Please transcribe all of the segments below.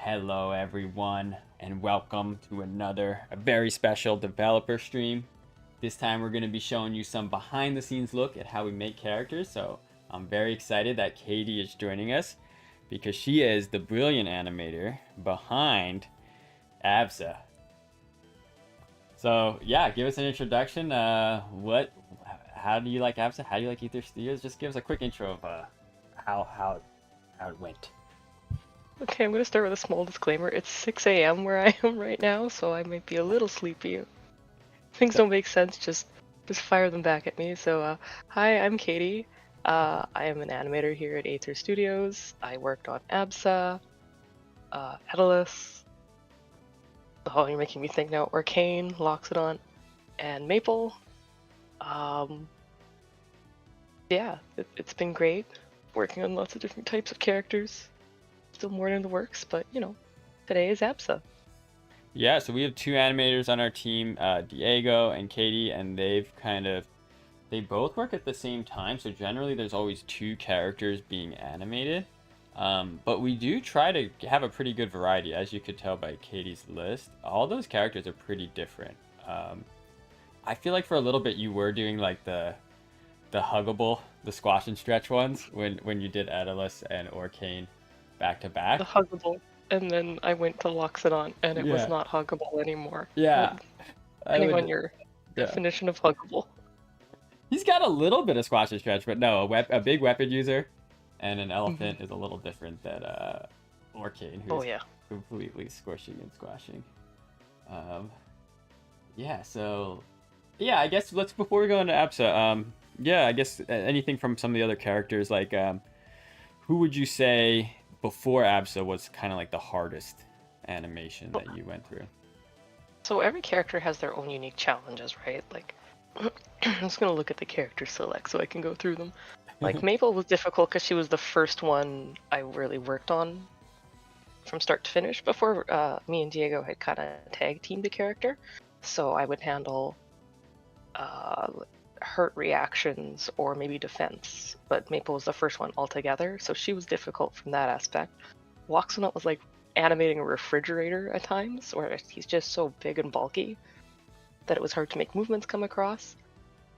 Hello everyone and welcome to another very special developer stream. This time we're going to be showing you some behind the scenes look at how we make characters. So I'm very excited that Katie is joining us because she is the brilliant animator behind Absa. So yeah, give us an introduction. How do you like Absa? How do you like Aether Studios? Just give us a quick intro of how it went. Okay, I'm gonna start with a small disclaimer. It's 6 a.m. where I am right now, so I might be a little sleepy. If things don't make sense, just fire them back at me. Hi, I'm Katie. I am an animator here at Aether Studios. I worked on Absa, Edalus. Oh, you're making me think now. Arcane, Loxodon, and Maple. Um, yeah, it's been great working on lots of different types of characters. Still more in the works, but today is Absa. Yeah, so we have two animators on our team, Diego and Katie, and they both work at the same time. So generally, there's always two characters being animated. But we do try to have a pretty good variety, as you could tell by Katie's list. All those characters are pretty different. I feel like for a little bit you were doing like the huggable, the squash and stretch ones when you did Atlas and Orcane back to The back. huggable, and then I went to Loxodon, and it was Yeah, not huggable anymore. yeah. I Depending on would. your Yeah. definition of huggable. He's got a little bit of squash and stretch, but no, a big weapon user and an Hmm. elephant is a little different than Orcane, Oh who's yeah. completely squishing and squashing. Um, yeah, so yeah, I guess let's before we go into Absa, yeah, I guess anything from some of the other characters, like who would you say before Absa was kind of like the hardest animation that you went through? So every character has their own unique challenges, right? Like, I'm just gonna look at the character select so I can go through them. Like Maple was difficult because she was the first one I really worked on from start to finish before me and Diego had kind of tag teamed the character. So I would handle uh, hurt reactions or maybe defense, but Maple was the first one altogether, so she was difficult from that aspect. Loxodon was like animating a refrigerator at times, where he's just so big and bulky that it was hard to make movements come across.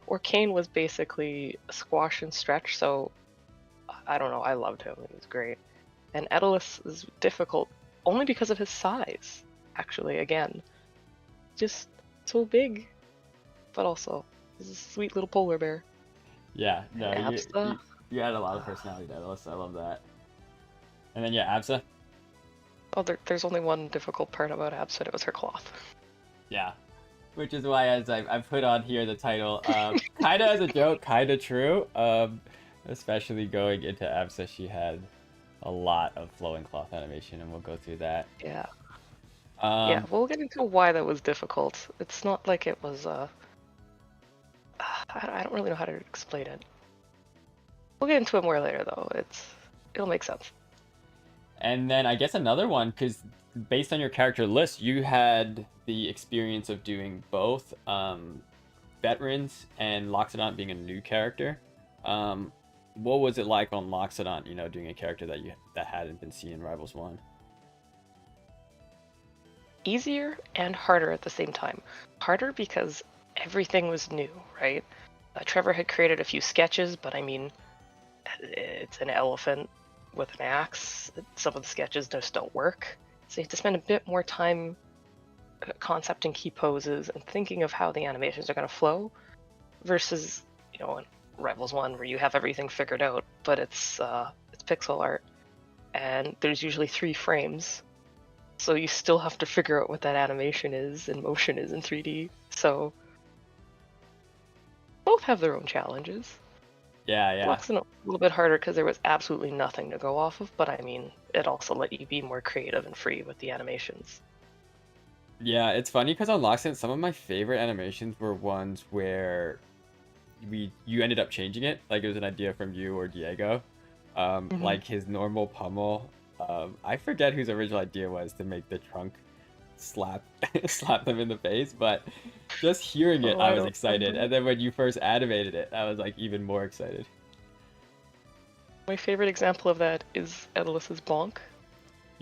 Or Kane was basically squash and stretch, so I don't know, I loved him, he was great. And Edalus is difficult only because of his size, actually, again. Just so big, but also he's a sweet little polar bear. Yeah, And no, Absa, you had a lot of personality, Daedalus. I love that. And then yeah, Absa. oh, there's only one difficult part about Absa, it was her cloth. Yeah, which is why as I put on here the title, kind of as a joke, kind of true. Especially going into Absa, she had a lot of flowing cloth animation, and we'll go through that. Yeah. Yeah, Um, we'll get into why that was difficult. It's not like it was, I don't really know how to explain it. We'll get into it more later, though. It'll make sense. and then I guess another one, because based on your character list, you had the experience of doing both veterans and Loxodon being a new character. Um, what was it like on Loxodon? You know, doing a character that hadn't been seen in Rivals One. Easier and harder at the same time. Harder because everything was new, right? Trevor had created a few sketches, but I mean, it's an elephant with an axe. Some of the sketches just don't work. So you have to spend a bit more time concepting key poses and thinking of how the animations are going to flow versus, in Rivals 1 where you have everything figured out, but it's pixel art and there's usually 3 frames. So you still have to figure out what that animation is and motion is in 3D. So both have their own challenges. Yeah, yeah. Deluxe is a little bit harder because there was absolutely nothing to go off of, but I mean, it also let you be more creative and free with the animations. Yeah, it's funny because on Loxodon, some of my favorite animations were ones where you ended up changing it. Like it was an idea from you or Diego. Mm-hmm. Like his normal pummel. I forget whose original idea was to make the trunk slap slap them in the face, but just hearing it, Oh, I I was don't excited. remember. And then when you first animated it, I was like even more excited. My favorite example of that is Edelus's bonk.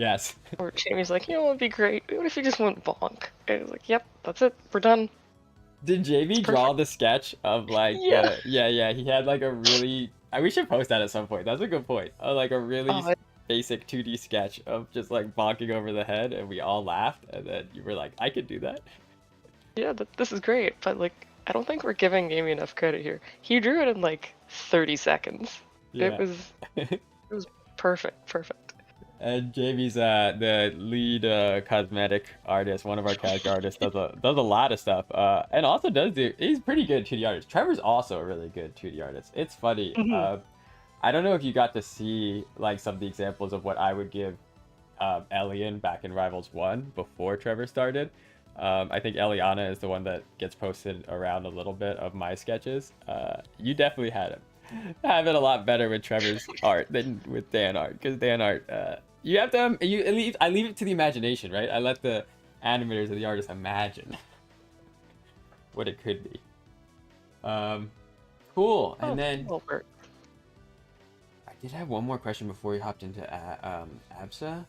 Yes. Or Jamie's like, you know what would be great? What if you just went bonk? And I was like, yep, that's it. We're done. Did It's JB draw perfect. the sketch of like Yeah. yeah, he had like a really we should post that at some point. That's a good point. Like a really Oh, basic 2D sketch of just like bonking over the head and we all laughed and then you were like, I could do that. yeah, this is great. But like, I don't think we're giving Jamie enough credit here. He drew it in like 30 seconds. It Yeah. was it was perfect, perfect. And JB's the lead cosmetic artist, one of our character artists, does a lot of stuff. And also he's pretty good 2D artist. Trevor's also a really good 2D artist. It's funny. Mhm. I don't know if you got to see like some of the examples of what I would give Elian back in Rivals 1 before Trevor started. I think Eliana is the one that gets posted around a little bit of my sketches. You definitely had it. Have it a lot better with Trevor's art than with Dan art, because Dan art, you have to I leave it to the imagination, right? I let the animators or the artists imagine what it could be. Cool. Oh, And then well, we're I did have one more question before we hopped into Absa,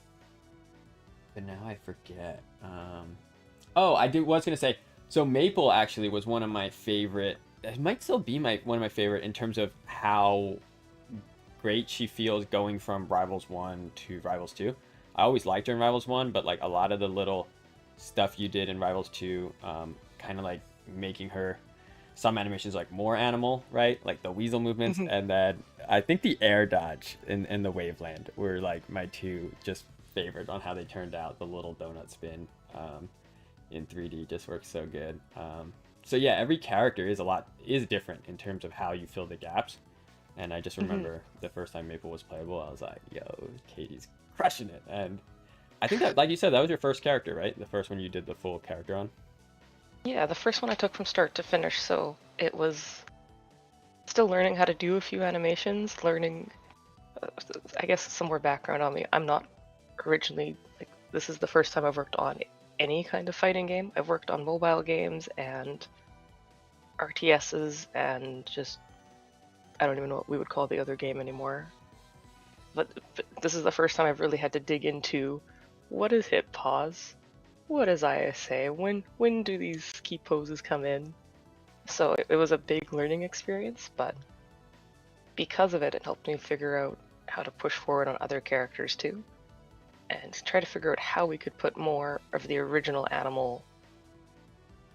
but now I forget. Oh, was gonna say. So Maple actually was one of my favorite. It might still be one of my favorite in terms of how great she feels going from Rivals 1 to Rivals 2. I always liked her in Rivals 1, but like a lot of the little stuff you did in Rivals 2, kind of like making her some animations like more animal, right? Like the weasel movements, Mhm. and then I think the air dodge in the Waveland were like my two just favorite on how they turned out. The little donut spin in 3D just works so good. So yeah, every character is different in terms of how you fill the gaps. And I just Mhm. remember the first time Maple was playable, I was like, yo, Katie's crushing it. And I think that, like you said, that was your first character, right? The first one you did the full character on? Yeah, the first one I took from start to finish, so it was still learning how to do a few animations, learning, uh, I guess, some more background on me. I'm not originally, like, this is the first time I've worked on any kind of fighting game. I've worked on mobile games and RTSs and just, I don't even know what we would call the other game anymore. But this is the first time I've really had to dig into what is hit pause, what is ISA, when do these key poses come in. So it was a big learning experience, but because of it, it helped me figure out how to push forward on other characters too, and try to figure out how we could put more of the original animal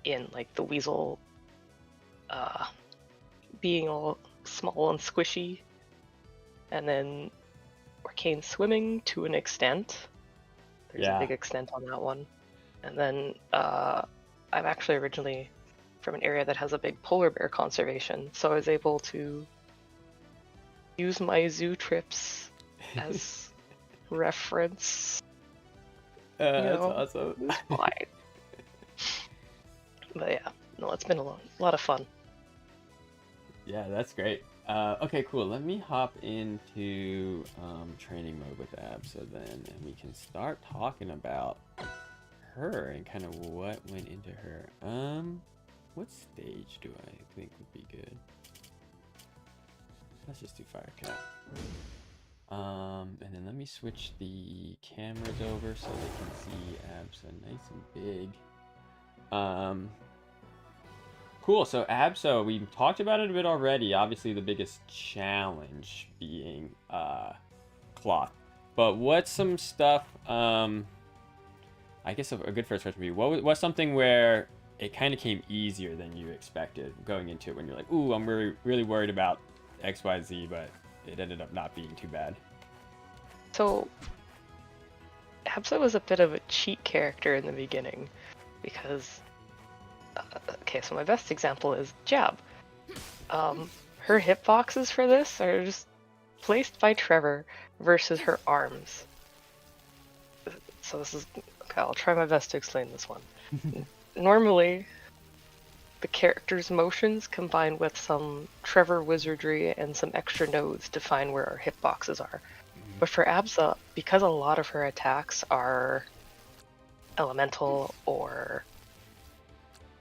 in, like the weasel uh, being all small and squishy, and then Arcane swimming to an extent. There's a Yeah. big extent on that one. And then I'm actually originally from an area that has a big polar bear conservation, so I was able to use my zoo trips as reference. That's awesome. It was fine. But yeah, no, it's been a lot of fun. Yeah, that's great. Okay, cool. Let me hop into training mode with Absa then, and we can start talking about her and kind of what went into her. What stage do I think would be good? Let's just do Firecat. And then let me switch the cameras over so they can see Absa nice and big. Cool. So Absa, we talked about it a bit already. Obviously, the biggest challenge being cloth. But what's some stuff? I guess a good first question would be what's something where it kind of came easier than you expected going into it when you're like, ooh, I'm really worried about X, Y, Z, but it ended up not being too bad. So Absa was a bit of a cheat character in the beginning because okay, so my best example is Jab. Her hitboxes for this are just placed by Trevor versus her arms. So this is okay, I'll try my best to explain this one. Normally, the character's motions combined with some Trevor wizardry and some extra nodes define where our hitboxes are. But for Absa, because a lot of her attacks are elemental or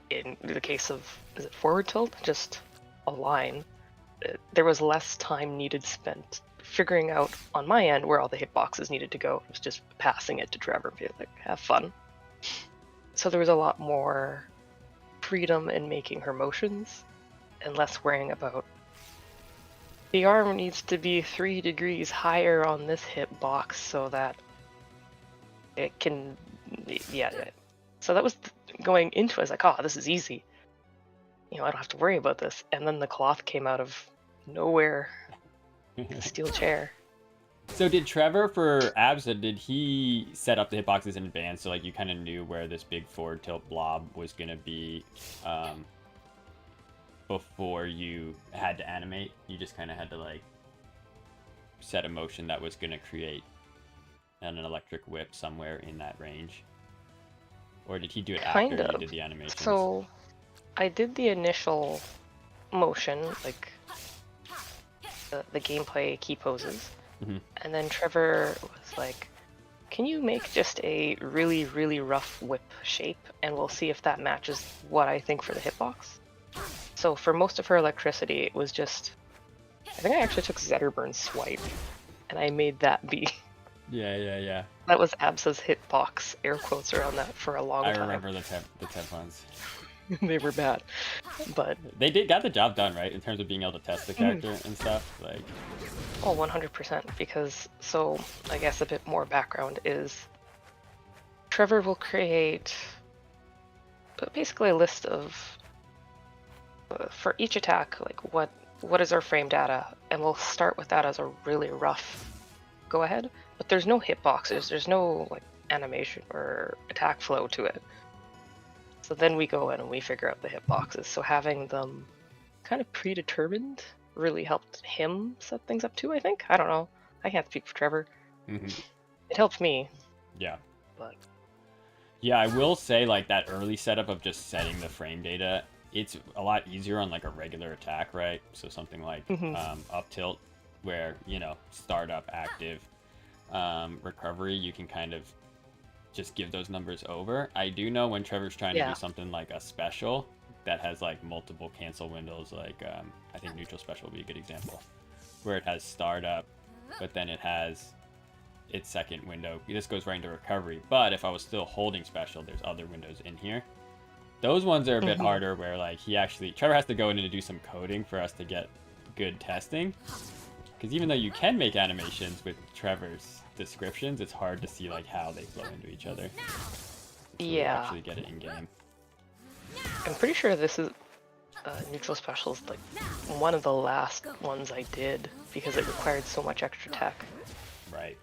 in the case of, is it forward tilt? Just a line. There was less time needed spent figuring out on my end where all the hitboxes needed to go. It was just passing it to Trevor and being like, have fun. So there was a lot more freedom in making her motions and less worrying about the arm needs to be 3 degrees higher on this hitbox so that it can, yeah. So that was going into it. I was like, oh, this is easy. I don't have to worry about this. And then the cloth came out of nowhere. Steel chair. So did Trevor for Absa, did he set up the hitboxes in advance so like you kind of knew where this big forward tilt blob was going to be before you had to animate? You just kind of had to like set a motion that was going to create an electric whip somewhere in that range? Or did he do it after you did the animations? So I did the initial motion, like the gameplay key poses. And then Trevor was like, can you make just a really, really rough whip shape and we'll see if that matches what I think for the hitbox? So for most of her electricity, it was just, I think I actually took Zetterburn's swipe and I made that be. Yeah. That was Absa's hitbox, air quotes around that for a long time. I remember the temp ones. They were bad, but they got the job done, right? In terms of being able to test the character and stuff, like. Oh, 100%. Because so I guess a bit more background is Trevor will create basically a list of for each attack, like what is our frame data, and we'll start with that as a really rough go ahead. But there's no hitboxes, there's no like animation or attack flow to it. So then we go in and we figure out the hitboxes. So having them kind of predetermined really helped him set things up too, I think. I don't know. I can't speak for Trevor. It helped me. Yeah. But yeah, I will say like that early setup of just setting the frame data, it's a lot easier on like a regular attack, right? So something like up tilt where, startup, active, recovery, you can kind of just give those numbers over. I do know when Trevor's trying to do something like a special that has like multiple cancel windows, like I think neutral special would be a good example, where it has startup, but then it has its second window. This goes right into recovery, but if I was still holding special, there's other windows in here. Those ones are a bit harder, where like Trevor has to go in and do some coding for us to get good testing. Because even though you can make animations with Trevor's descriptions, it's hard to see like how they flow into each other. Yeah. Actually get it in game. I'm pretty sure this is neutral specials, like one of the last ones I did because it required so much extra tech. Right.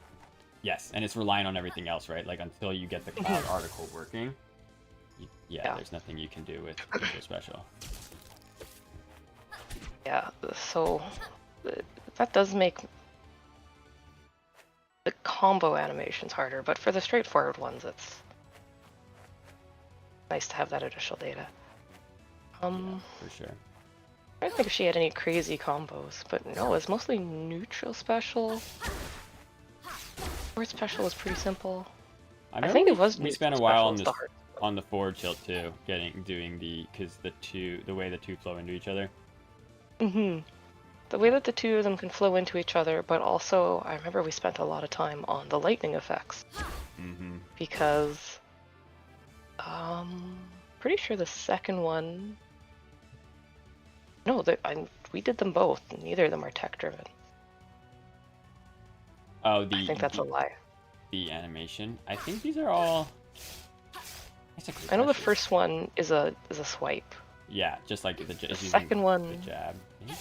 Yes, and it's relying on everything else, right? Like until you get the cloud article working, there's nothing you can do with neutral special. Yeah, so that does make the combo animations harder, but for the straightforward ones, it's nice to have that additional data. For sure. I don't think she had any crazy combos, but no, it's mostly neutral special. Forward special was pretty simple. I think it was. We spent a while on the forward tilt too, because the way the two flow into each other. The way that the two of them can flow into each other, but also I remember we spent a lot of time on the lightning effects. Because pretty sure the second one. No, we did them both. Neither of them are tech driven. Oh, I think that's a lie. The animation. I think these are all. I know the first one is a swipe. Yeah, just like the second one. The jab. Maybe.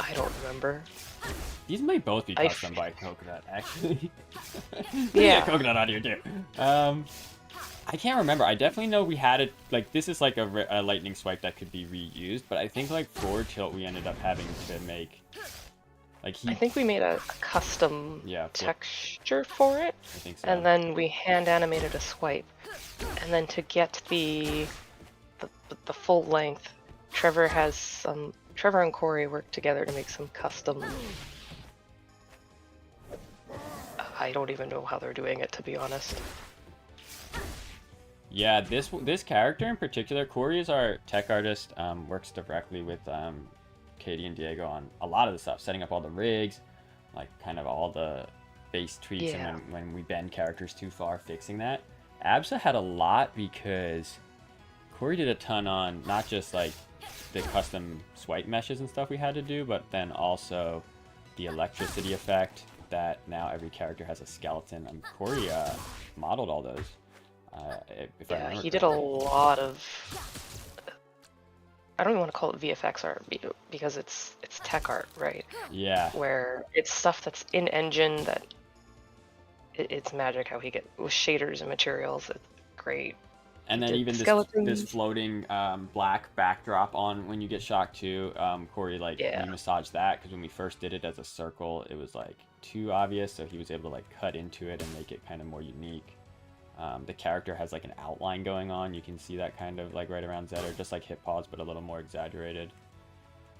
I don't remember. These might both be custom by Coconut, actually. Yeah, Coconut on here too. I can't remember. I definitely know we had it. Like this is like a lightning swipe that could be reused, but I think like forward tilt we ended up having to make. Like I think we made a custom texture for it. I think so. And then we hand animated a swipe, and then to get the full length, Trevor and Corey worked together to make some custom. I don't even know how they're doing it, to be honest. Yeah, this character in particular, Corey is our tech artist. Works directly with Katie and Diego on a lot of the stuff, setting up all the rigs, like kind of all the base tweaks Yeah. and when we bend characters too far, fixing that. Absa had a lot because Corey did a ton on not just like the custom swipe meshes and stuff we had to do, but then also the electricity effect that now every character has a skeleton. And Corey modeled all those. If I Yeah, remember he did a correctly. lot of. I don't even want to call it VFX art because it's tech art, right? Yeah. Where it's stuff that's in engine that it's magic how he get with shaders and materials. It's great. And He then did even this skeletons. floating black backdrop on when you get shocked too. Corey like Yeah. remassaged that because when we first did it as a circle, it was like too obvious. So he was able to like cut into it and make it kind of more unique. The character has like an outline going on. You can see that kind of like right around Zetter, just like hip pods, but a little more exaggerated.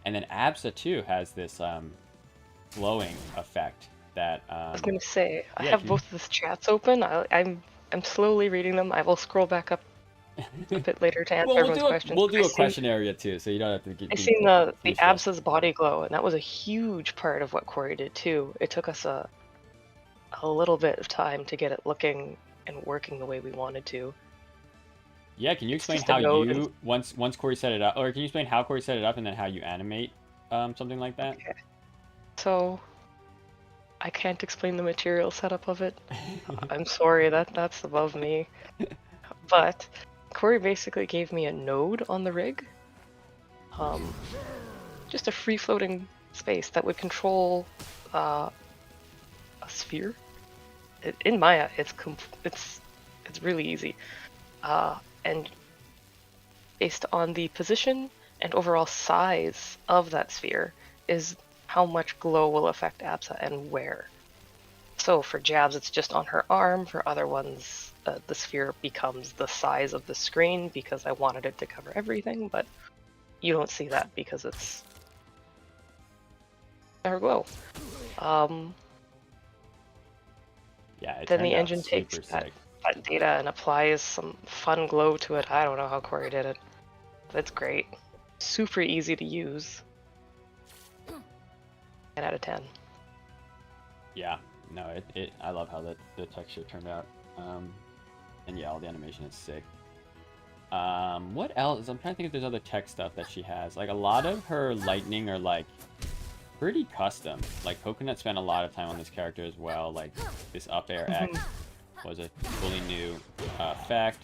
And then Absa too has this glowing effect that. I was gonna say I yeah, have both of the chats open. I'm slowly reading them. I will scroll back up a bit later to answer well, everyone's questions. we'll But do a question area too, so you don't have to I be seen the too stressed. Absa's body glow, and that was a huge part of what Corey did too. It took us a little bit of time to get it looking and working the way we wanted to. Yeah, can you It's explain just a how node and you once Corey set it up, or can you explain how Corey set it up and then how you animate something like that? okay. So I can't explain the material setup of it. I'm sorry, that's above me. But Corey basically gave me a node on the rig, just a free-floating space that would control a sphere. In Maya, it's really easy, and based on the position and overall size of that sphere is how much glow will affect Absa and where. So for jabs, it's just on her arm. For other ones, the sphere becomes the size of the screen because I wanted it to cover everything, but you don't see that because it's her glow. Yeah, it Then turned the out engine super takes sick. that data and applies some fun glow to it. I don't know how Corey did it. But it's great. Super easy to use. 10 out of 10. Yeah, no, I love how the texture turned out. And yeah, all the animation is sick. What else? I'm trying to think if there's other tech stuff that she has. Like a lot of her lightning are like pretty custom. Like Coconut spent a lot of time on this character as well. Like this up air X was a fully new effect.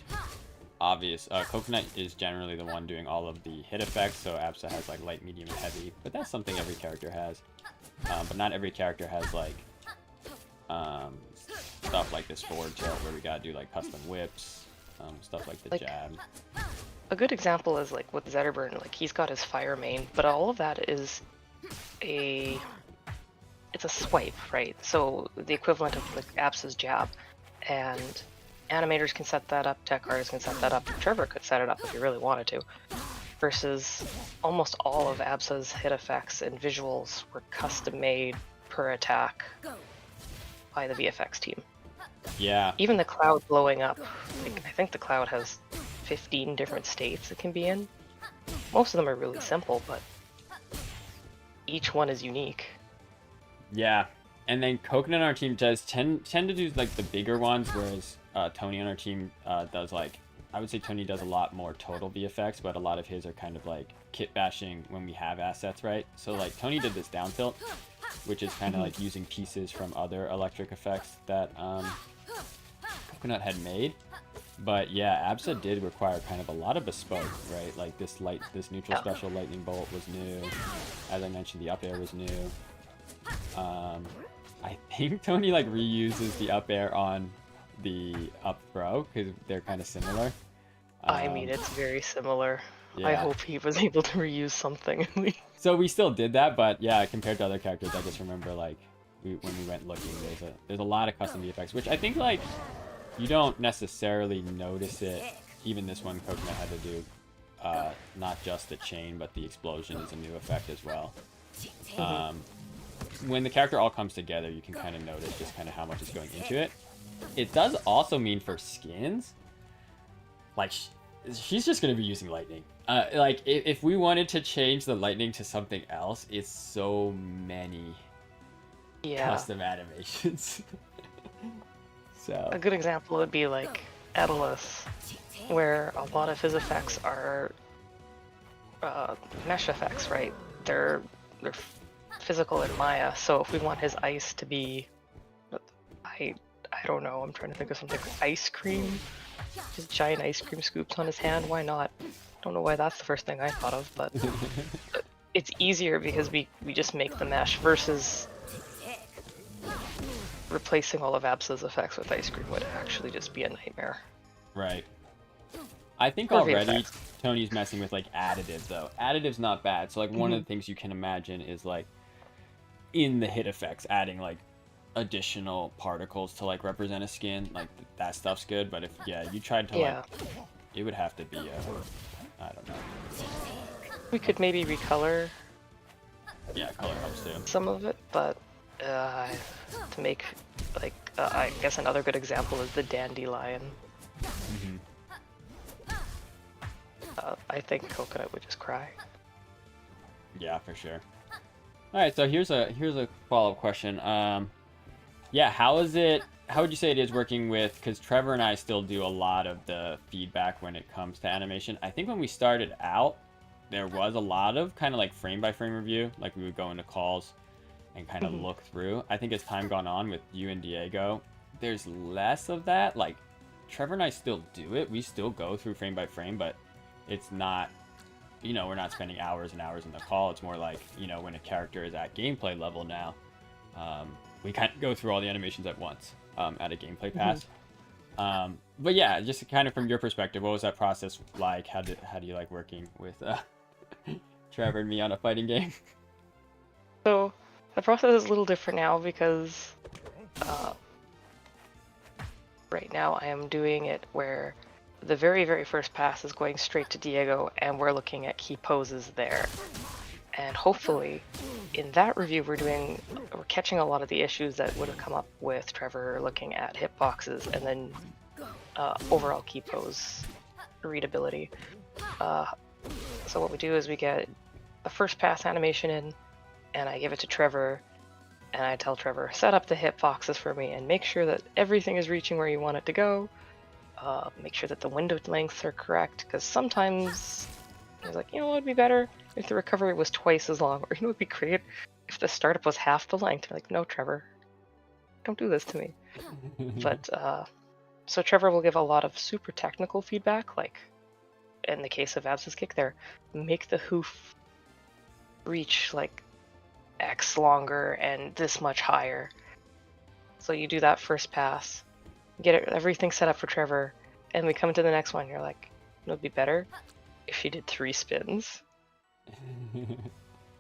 Obvious. Coconut is generally the one doing all of the hit effects, so Absa has like light, medium, and heavy. But that's something every character has. But not every character has like stuff like this forward tilt where we gotta do like custom whips, stuff like the jab. A good example is like with Zetterburn, like he's got his fire main, but all of that is it's a swipe, right? So the equivalent of like Absa's jab, and animators can set that up, tech artists can set that up, Trevor could set it up if he really wanted to. Versus almost all of Absa's hit effects and visuals were custom made per attack by the VFX team. Yeah. Even the cloud blowing up, like, I think the cloud has 15 different states it can be in. Most of them are really simple, but each one is unique. Yeah, and then Coconut on our team does tend to do like the bigger ones, whereas Tony on our team does like, I would say Tony does a lot more total VFX, but a lot of his are kind of like kit bashing when we have assets, right? So like Tony did this down tilt, which is kind of like using pieces from other electric effects that Coconut had made. But yeah, Absa did require kind of a lot of bespoke, right? Like this neutral special lightning bolt was new. As I mentioned, the up air was new. I think Tony like reuses the up air on the up throw because they're kind of similar. I mean, it's very similar. Yeah. I hope he was able to reuse something. So we still did that, but yeah, compared to other characters, I just remember like when we went looking, there's a lot of custom VFX, which I think like you don't necessarily notice it. Even this one Coconut had to do, not just the chain, but the explosion is a new effect as well. When the character all comes together, you can kind of notice just kind of how much is going into it. It does also mean for skins, like she's just going to be using lightning. Like if we wanted to change the lightning to something else, it's so many Yeah. custom animations. So A good example would be like Atlas, where a lot of his effects are mesh effects, right? They're physical in Maya. So if we want his ice to be, I I don't know. I'm trying to think of something. Ice cream, just giant ice cream scoops on his hand. Why not? Don't know why that's the first thing I thought of, but it's easier because we just make the mesh versus replacing all of Absa's effects with ice cream would actually just be a nightmare. right. I think Or already VFX. Tony's messing with like additives though. Additives not bad. So like one of Mhm. the things you can imagine is like in the hit effects adding like additional particles to like represent a skin. Like that stuff's good. But if you tried to like, Yeah, it would have to be I don't know. we could maybe recolor Yeah, color helps too. some of it, but to make like I guess another good example is the dandelion. Hmm. I think Coconut would just cry. Yeah, for sure. All right, so here's a follow-up question. Yeah, how is it? How would you say it is working with? Because Trevor and I still do a lot of the feedback when it comes to animation. I think when we started out, there was a lot of kind of like frame by frame review. Like we would go into calls and kind of Mhm. look through. I think as time gone on with you and Diego, there's less of that. Like Trevor and I still do it. We still go through frame by frame, but it's not. We're not spending hours and hours in the call. It's more like, when a character is at gameplay level now, we kind of go through all the animations at once at a gameplay Mhm. pass. But yeah, just kind of from your perspective, what was that process like? How do you like working with Trevor and me on a fighting game? So the process is a little different now because uh, right now I am doing it where the very, very first pass is going straight to Diego and we're looking at key poses there. And hopefully in that review we're catching a lot of the issues that would have come up with Trevor looking at hitboxes and then overall key pose readability. So what we do is we get a first pass animation in and I give it to Trevor and I tell Trevor, set up the hitboxes for me and make sure that everything is reaching where you want it to go. Make sure that the window lengths are correct, because sometimes I was like, what would be better if the recovery was twice as long, or it would be great if the startup was half the length. I'm like, no, Trevor, don't do this to me. But so Trevor will give a lot of super technical feedback, like in the case of Absa's kick there, make the hoof reach like X longer and this much higher. So you do that first pass, get everything set up for Trevor, and we come to the next one. You're like, it would be better if you did 3 spins.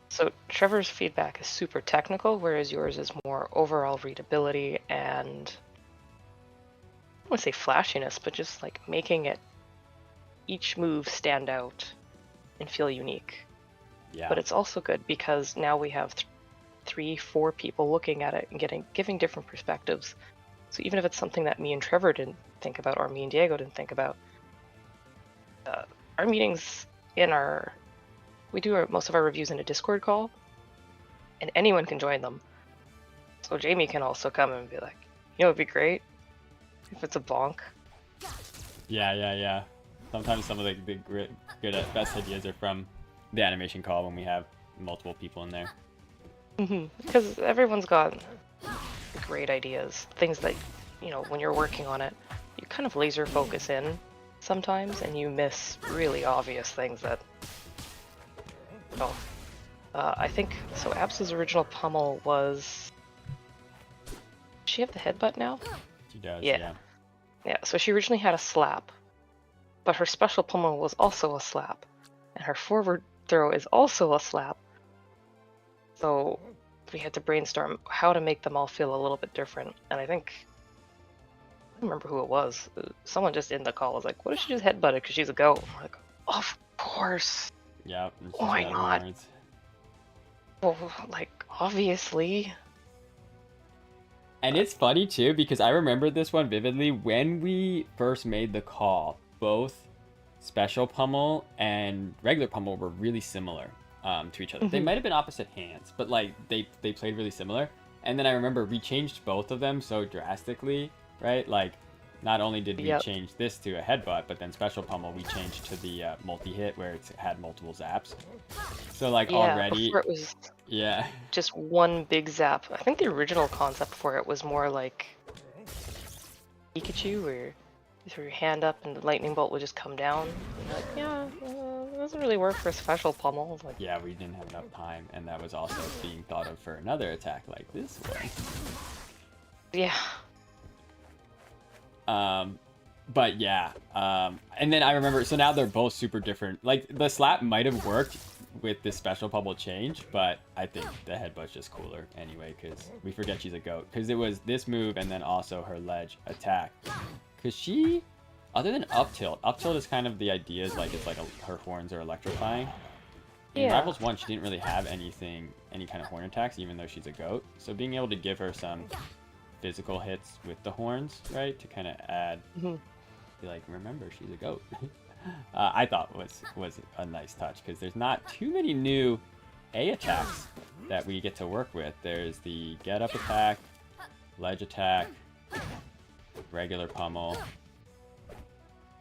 So Trevor's feedback is super technical, whereas yours is more overall readability and I don't want to say flashiness, but just like making it each move stand out and feel unique. Yeah. But it's also good because now we have 3-4 people looking at it and giving different perspectives. So even if it's something that me and Trevor didn't think about, or me and Diego didn't think about, our meetings we do most of our reviews in a Discord call, and anyone can join them. So Jamie can also come and be like, it'd be great if it's a bonk. Yeah. Sometimes some of the best ideas are from the animation call when we have multiple people in there. Because everyone's got great ideas, things that, when you're working on it, you kind of laser focus in sometimes and you miss really obvious things that, I think, so Absa's original pummel was, does she have the headbutt now? She does, Yeah, so she originally had a slap, but her special pummel was also a slap, and her forward throw is also a slap. So we had to brainstorm how to make them all feel a little bit different, and I think, I don't remember who it was. Someone just in the call was like, what if she just headbutted because she's a goat? I'm like, of course. Yep. And she's Why got not? horns. Well, like, obviously. And it's funny too because I remember this one vividly when we first made the call. Both special pummel and regular pummel were really similar to each other. They might have been opposite hands, but like they played really similar. And then I remember we changed both of them so drastically, right? Like, not only did we Yep. change this to a headbutt, but then special pummel we changed to the multi-hit where it had multiple zaps. So like Yeah, already, before it was yeah, just one big zap. I think the original concept for it was more like Pikachu, where you throw your hand up and the lightning bolt would just come down. And you're like, yeah, it doesn't really work for special pummel. Like, yeah, we didn't have enough time, and that was also being thought of for another attack like this one. yeah. But yeah, and then I remember, so now they're both super different. Like, the slap might have worked with this special pummel change, but I think the headbutt's just cooler anyway, because we forget she's a goat. Because it was this move and then also her ledge attack. Because she, other than up tilt is kind of the idea is like, it's like her horns are electrifying. In Yeah. Rivals 1, she didn't really have any kind of horn attacks, even though she's a goat. So being able to give her some physical hits with the horns, right, to kind of add, be like, remember, she's a goat. I thought was a nice touch, because there's not too many new A attacks that we get to work with. There's the get up attack, ledge attack, regular pummel.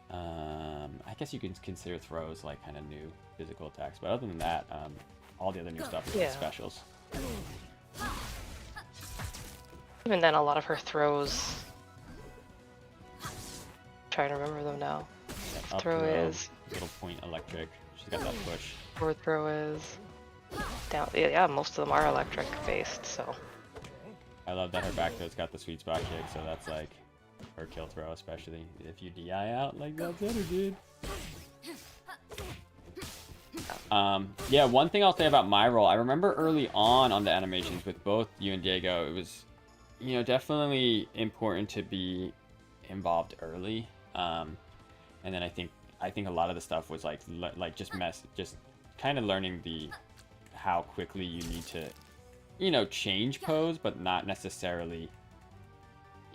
I guess you can consider throws like kind of new physical attacks, but other than that, all the other new stuff is specials. Even then, a lot of her throws. Trying to remember them now. Up Throw is little point electric. She's got that push. forward throw is down. Yeah, most of them are electric based. So I love that her back throw's got the sweet spot kick, so that's like her kill throw, especially if you DI out like that Zetter did. Yeah, one thing I'll say about my role, I remember early on the animations with both you and Diego, it was, you know, definitely important to be involved early. And then I think a lot of the stuff was like just kind of learning how quickly you need to, you know, change pose, but not necessarily,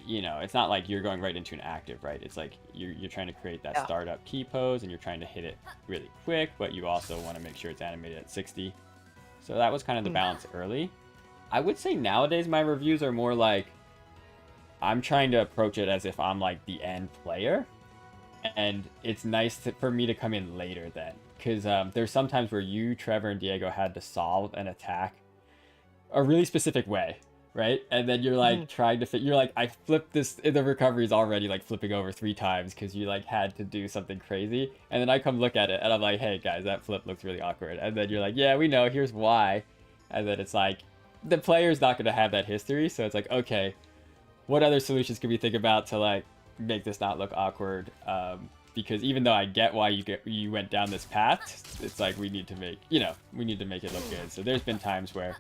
you know, it's not like you're going right into an active, right? It's like you're trying to create that startup key pose, and you're trying to hit it really quick, but you also want to make sure it's animated at 60. So that was kind of the balance early. I would say nowadays my reviews are more like, I'm trying to approach it as if I'm like the end player, and it's nice for me to come in later then, because there's sometimes where you, Trevor, and Diego had to solve an attack a really specific way, right? And then you're like trying to you're like, I flipped this, the recovery is already like flipping over 3 times because you like had to do something crazy, and then I come look at it and I'm like, hey guys, that flip looks really awkward, and then you're like, yeah, we know, here's why. And then it's like, the player's not going to have that history, so it's like, okay, what other solutions can we think about to like make this not look awkward? Because even though I get why you went down this path, it's like we need to make it look good. So there's been times where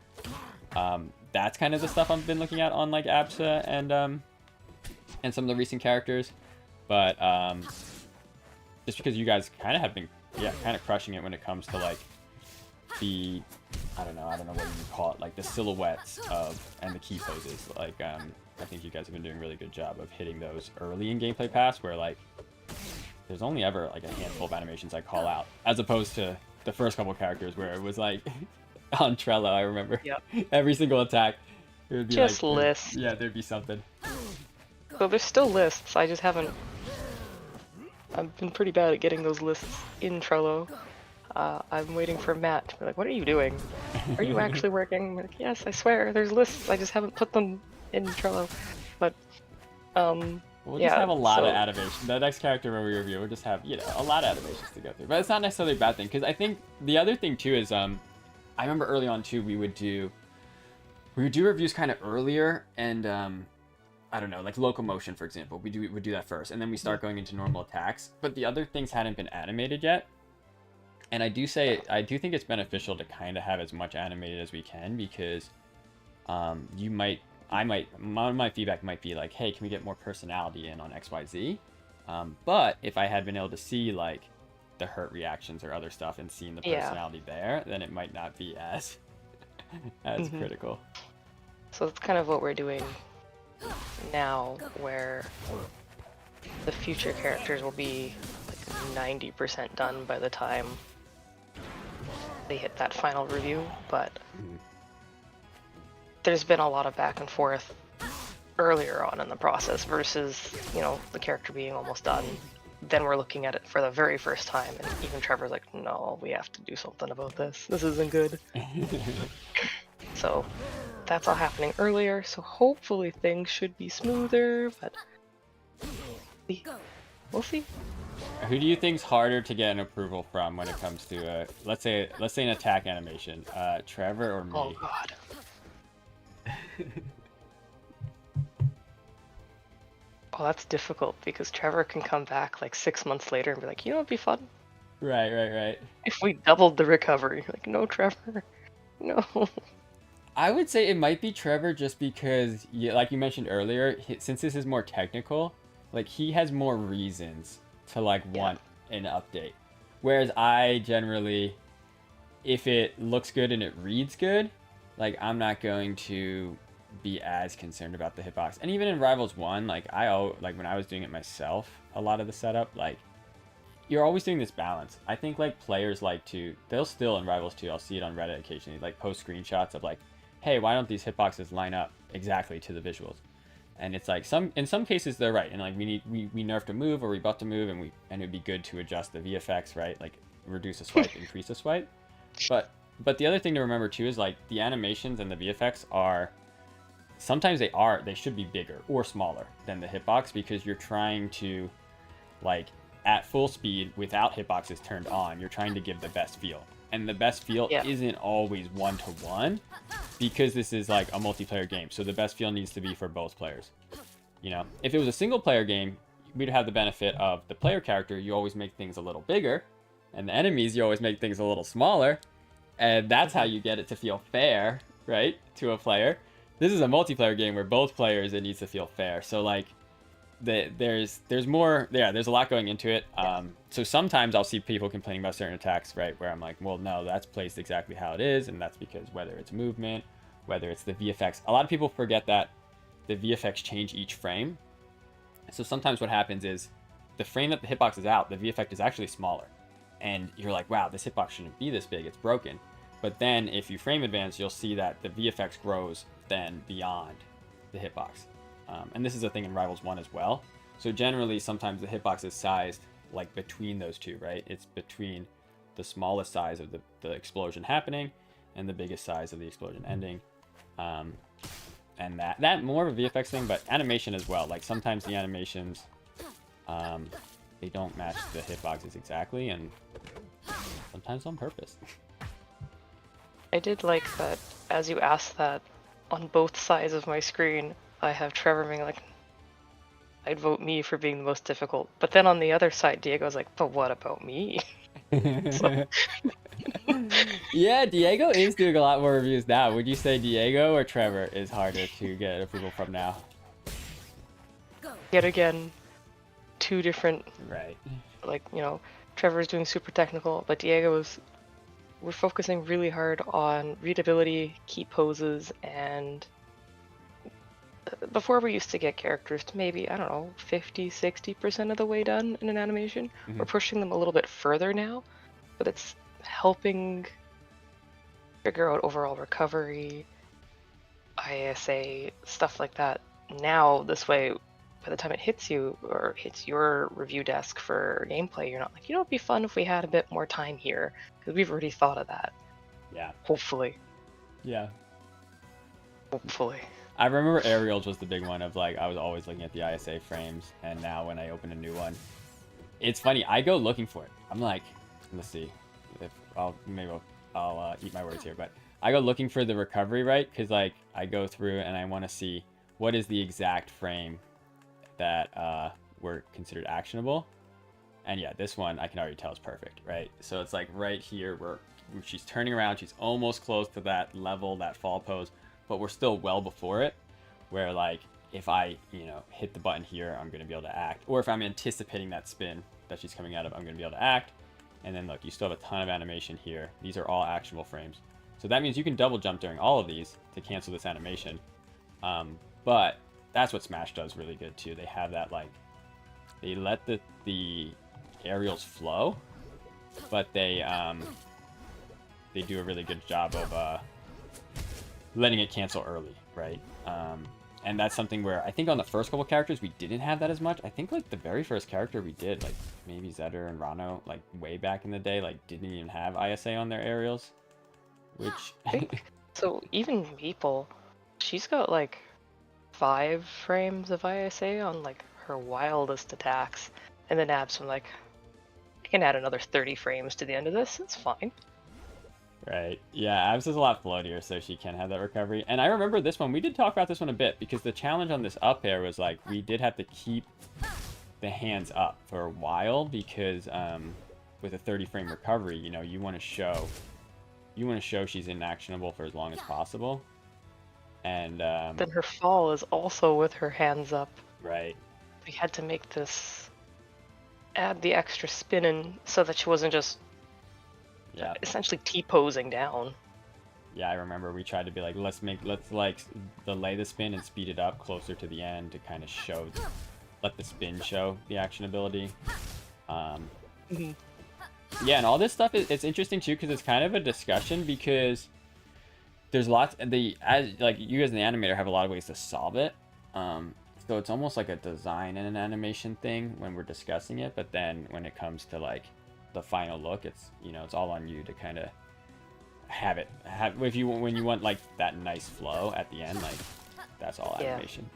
that's kind of the stuff I've been looking at on like Absa and some of the recent characters. But just because you guys kind of have been kind of crushing it when it comes to like the I don't know what you call it, like the silhouettes and the key poses. Like I think you guys have been doing a really good job of hitting those early in gameplay paths, where like there's only ever like a handful of animations I call out, as opposed to the first couple characters where it was like on Trello, I remember. Yep. Every single attack, it would be just like lists. Yeah, there'd be something. So there's still lists. I just haven't. I've been pretty bad at getting those lists in Trello. I'm waiting for Matt to be like, "What are you doing? Are you actually working?" I'm like, yes, I swear. There's lists. I just haven't put them in Trello. But We'll just have a lot of animation. The next character when we review, we'll just have, you know, a lot of animations to go through. But it's not necessarily a bad thing, because I think the other thing too is I remember early on too we would do reviews kind of earlier, and I don't know, like locomotion for example, we would do that first, and then we start going into normal attacks. But the other things hadn't been animated yet. And I do think it's beneficial to kind of have as much animated as we can, because my feedback might be like, hey, can we get more personality in on XYZ? But if I had been able to see like the hurt reactions or other stuff and seeing the personality there, then it might not be as critical. So that's kind of what we're doing now, where the future characters will be like 90% done by the time they hit that final review, but there's been a lot of back and forth earlier on in the process versus, you know, the character being almost done. Then we're looking at it for the very first time, and even Trevor's like, no, we have to do something about this. This isn't good. So that's all happening earlier, so hopefully things should be smoother, but we'll see. Who do you think's harder to get an approval from when it comes to let's say an attack animation? Trevor or me? Oh god. Oh, that's difficult because Trevor can come back like 6 months later and be like, you know, it'd be fun Right. if we doubled the recovery. Like, no, Trevor, no. I would say it might be Trevor just because, like you mentioned earlier, since this is more technical, like he has more reasons to like want an update. Whereas I generally, if it looks good and it reads good, like I'm not going to be as concerned about the hitbox. And even in Rivals 1, like when I was doing it myself, a lot of the setup, like you're always doing this balance. I think like players like to, they'll still in Rivals 2, I'll see it on Reddit occasionally, like post screenshots of like, hey, why don't these hitboxes line up exactly to the visuals? And it's like in some cases they're right, and like we nerfed a move or we buffed a move, and it'd be good to adjust the VFX, right? Like reduce a swipe, increase a swipe. But the other thing to remember too is like the animations and the VFX are sometimes they should be bigger or smaller than the hitbox because you're trying to like at full speed without hitboxes turned on, you're trying to give the best feel. And the best feel isn't always 1-to-1 because this is like a multiplayer game. So the best feel needs to be for both players. You know, if it was a single player game, we'd have the benefit of the player character. You always make things a little bigger, and the enemies, you always make things a little smaller. And that's how you get it to feel fair, right? To a player. This is a multiplayer game where both players, it needs to feel fair. So like there's more, there's a lot going into it. So sometimes I'll see people complaining about certain attacks, right, where I'm like, well, no, that's placed exactly how it is, and that's because whether it's movement, whether it's the VFX, a lot of people forget that the VFX change each frame. So sometimes what happens is the frame that the hitbox is out, the VFX is actually smaller, and you're like, wow, this hitbox shouldn't be this big, it's broken. But then if you frame advance, you'll see that the VFX grows then beyond the hitbox. And this is a thing in Rivals 1 as well. So generally, sometimes the hitbox is sized like between those two, right? It's between the smallest size of the explosion happening and the biggest size of the explosion ending. And that more of a VFX thing, but animation as well. Like sometimes the animations, they don't match the hitboxes exactly, and sometimes on purpose. I did like that as you asked that on both sides of my screen, I have Trevor being like, I'd vote me for being the most difficult. But then on the other side, Diego's like, but what about me? Yeah, Diego is doing a lot more reviews now. Would you say Diego or Trevor is harder to get approval from now? Yet again, two different, right? Like, you know, Trevor's doing super technical, but we're focusing really hard on readability, key poses, and before we used to get characters to maybe, I don't know, 50-60% of the way done in an animation. We're pushing them a little bit further now, but it's helping figure out overall recovery, ISA, stuff like that. Now, this way, by the time it hits you or hits your review desk for gameplay, you're not like, you know, it'd be fun if we had a bit more time here, because we've already thought of that. Yeah. Hopefully. Yeah. Hopefully. I remember Aerials was the big one of like, I was always looking at the ISA frames, and now when I open a new one, it's funny, I go looking for it. I'm like, let's see, if I'll eat my words here, but I go looking for the recovery, right? Because like, I go through and I want to see what is the exact frame that were considered actionable. And yeah, this one, I can already tell is perfect, right? So it's like right here where she's turning around, she's almost close to that level, that fall pose, but we're still well before it, where like if I, you know, hit the button here, I'm going to be able to act. Or if I'm anticipating that spin that she's coming out of, I'm going to be able to act. And then look, you still have a ton of animation here. These are all actionable frames. So that means you can double jump during all of these to cancel this animation. But that's what Smash does really good too. They have that like, they let the aerials flow, but they do a really good job of letting it cancel early, right? And that's something where I think on the first couple characters we didn't have that as much. I think like the very first character we did, like maybe Zedder and Rano, like way back in the day, like didn't even have ISA on their aerials, which I think so. Even Maple, she's got like 5 frames of ISA on like her wildest attacks, and then Abs, I'm like, I can add another 30 frames to the end of this. It's fine. Right. Yeah, Abs is a lot floatier, so she can have that recovery. And I remember this one. We did talk about this one a bit because the challenge on this up air was like we did have to keep the hands up for a while because with a 30 frame recovery, you know, you want to show she's inactionable for as long as possible. And Then her fall is also with her hands up. right. We had to make this add the extra spin in so that she wasn't just Yeah. essentially T-posing down. Yeah, I remember we tried to be like, let's like delay the spin and speed it up closer to the end to kind of let the spin show the actionability. Yeah, and all this stuff it's interesting too because it's kind of a discussion because there's lots like you as an animator have a lot of ways to solve it. So it's almost like a design and an animation thing when we're discussing it, but then when it comes to like the final look, it's it's all on you to kind of have when you want like that nice flow at the end, like that's all animation.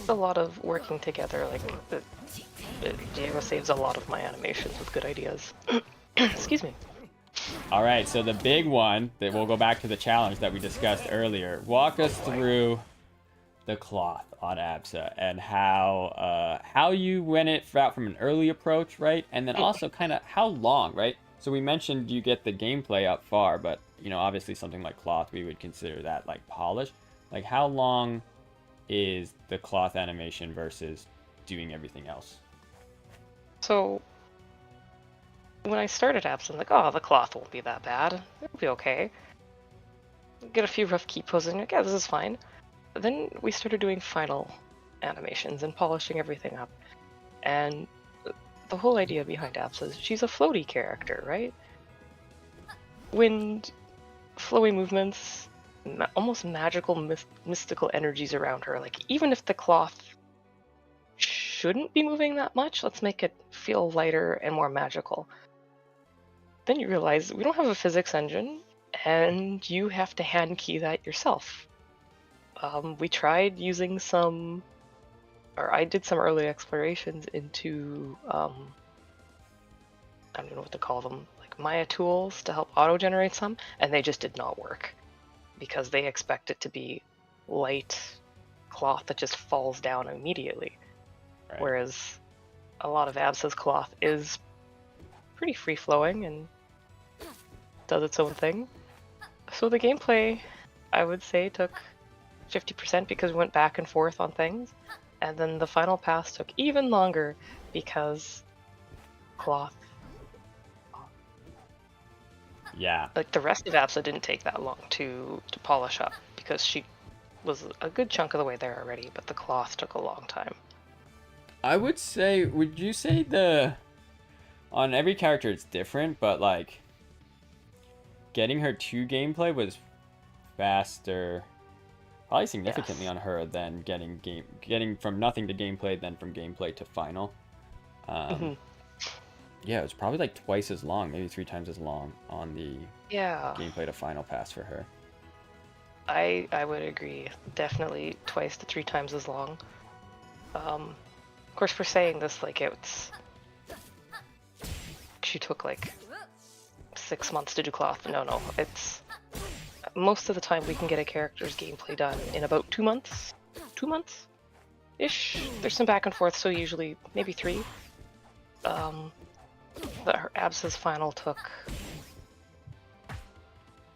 A lot of working together, like Diego saves a lot of my animations with good ideas. Excuse me. All right, so the big one that we'll go back to the challenge that we discussed earlier. Walk us through the cloth on Absa and how you went it out from an early approach, right? And then also kind of how long, right? So we mentioned you get the gameplay up far, but obviously something like cloth, we would consider that like polish. Like how long is the cloth animation versus doing everything else? So when I started Absa, I'm like, oh, the cloth won't be that bad. It'll be okay. Get a few rough keep poses and like, yeah, this is fine. But then we started doing final animations and polishing everything up. And the whole idea behind Absa is she's a floaty character, right? Wind, flowy movements, almost magical, mystical energies around her. Like, even if the cloth shouldn't be moving that much, let's make it feel lighter and more magical. Then you realize we don't have a physics engine, and you have to hand key that yourself. We tried using I did some early explorations into, I don't know what to call them, like Maya tools to help auto-generate some, and they just did not work because they expect it to be light cloth that just falls down immediately. Right. Whereas a lot of Absa's cloth is pretty free-flowing and does its own thing. So the gameplay, I would say, took 50% because we went back and forth on things. And then the final pass took even longer because cloth. Yeah. Like the rest of Absa didn't take that long to polish up because she was a good chunk of the way there already, but the cloth took a long time. Would you say on every character it's different, but like getting her to gameplay was faster, probably significantly on her than getting from nothing to gameplay, then from gameplay to final. Yeah, it was probably like twice as long, maybe 3 times as long on the gameplay to final pass for her. I would agree. Definitely twice to 3 times as long. Of course, for saying this, like she took like 6 months to do cloth. No, it's most of the time we can get a character's gameplay done in about 2 months. 2 months ish. There's some back and forth, so usually maybe 3. Her Absa's final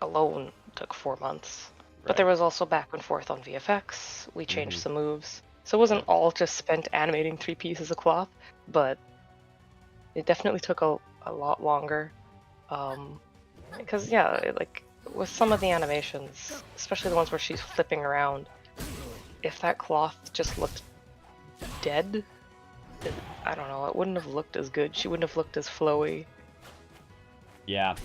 alone took 4 months. Right. But there was also back and forth on VFX. We changed some moves. So it wasn't all just spent animating 3 pieces of cloth, but it definitely took a lot longer. Because like with some of the animations, especially the ones where she's flipping around, if that cloth just looked dead, I don't know, it wouldn't have looked as good. She wouldn't have looked as flowy. Yeah.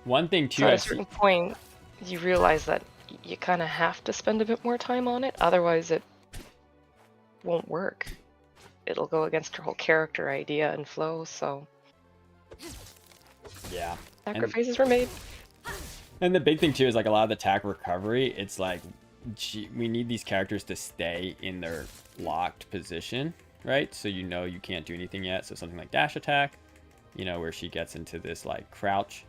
One thing So too, at a I've seen. certain point, you realize that you kind of have to spend a bit more time on it, otherwise it won't work. It'll go against your whole character idea and flow, so Yeah. sacrifices were made. And the big thing too is like a lot of the attack recovery. It's like, we need these characters to stay in their locked position, right? So you know you can't do anything yet. So something like dash attack, you know, where she gets into this like crouch,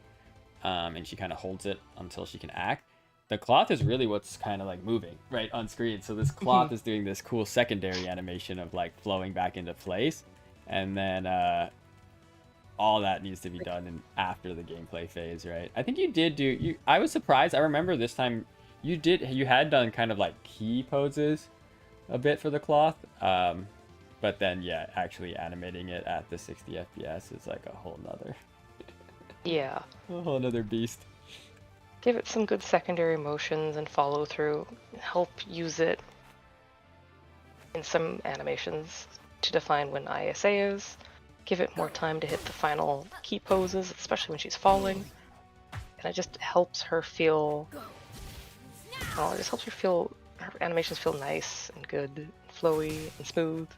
and she kind of holds it until she can act. The cloth is really what's kind of like moving right on screen. So this cloth is doing this cool secondary animation of like flowing back into place, and then all that needs to be done in after the gameplay phase, right? I think you did do you. I was surprised. I remember this time you had done kind of like key poses a bit for the cloth, but then yeah, actually animating it at the 60 FPS is like Yeah. a whole nother beast. Give it some good secondary motions and follow through. Help use it in some animations to define when ISA is. Give it more time to hit the final key poses, especially when she's falling. And it just helps her feel. Oh, it just helps her feel. Her animations feel nice and good, and flowy and smooth.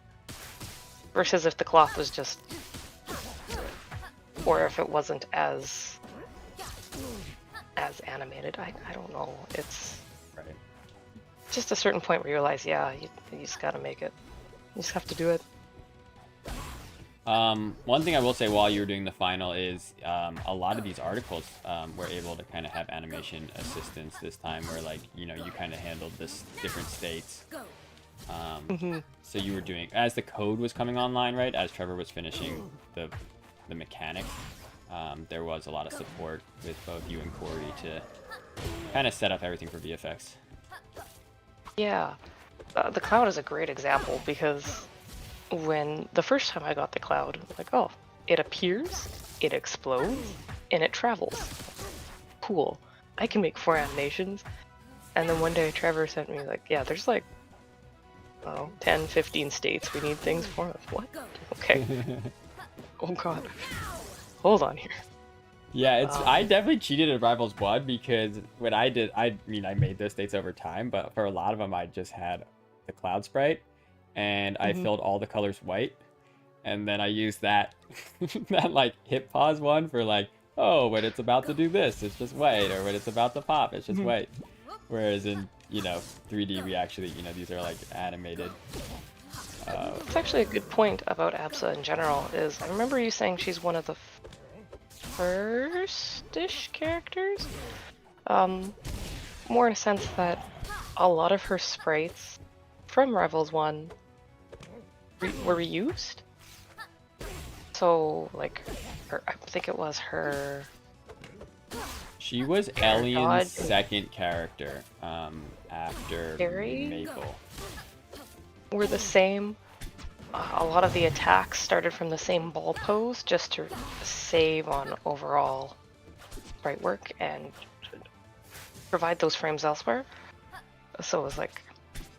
Versus if the cloth was just. Or if it wasn't as animated. I don't know. It's Right. just a certain point where you realize, yeah, you just gotta make it. You just have to do it. One thing I will say while you were doing the final is a lot of these articles were able to kind of have animation assistance this time, where like, you know, you kind of handled this different states. So you were doing, as the code was coming online, right, as Trevor was finishing the mechanics, there was a lot of support with both you and Corey to kind of set up everything for VFX. Yeah. The cloud is a great example because when the first time I got the cloud, like, oh, it appears, it explodes, and it travels. Cool. I can make 4 animations. And then one day Trevor sent me like, yeah, there's like, oh, 10, 15 states we need things for. What? Okay. Oh god. Hold on here. Yeah, it's I definitely cheated at Rivals 1 because when I did, I mean, I made those states over time, but for a lot of them, I just had the cloud sprite, and I filled all the colors white, and then I used that that like hit pause one for like, oh, when it's about to do this, it's just white, or when it's about to pop, it's just white. Whereas in, you know, 3D, we actually, you know, these are like animated. It's actually a good point about Absa in general, is I remember you saying she's one of the first-ish characters? More in a sense that a lot of her sprites from Rivals 1 were reused. So, like, I think it was her... She was Elian's second character after Harry? Maple. Were the same. A lot of the attacks started from the same ball pose just to save on overall sprite work and provide those frames elsewhere. So it was like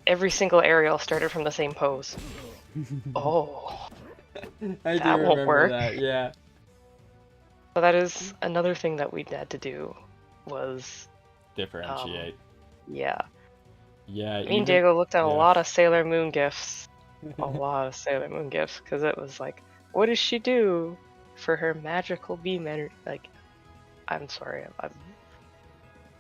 every single aerial started from the same pose. Oh, I that do won't remember work. that, yeah. So that is another thing that we had to do was Differentiate. yeah. Yeah, Me and Diego looked at a yeah. lot of Sailor Moon gifs. A lot of Sailor Moon gifs, because it was like, what does she do for her magical beam energy? Like, I'm sorry,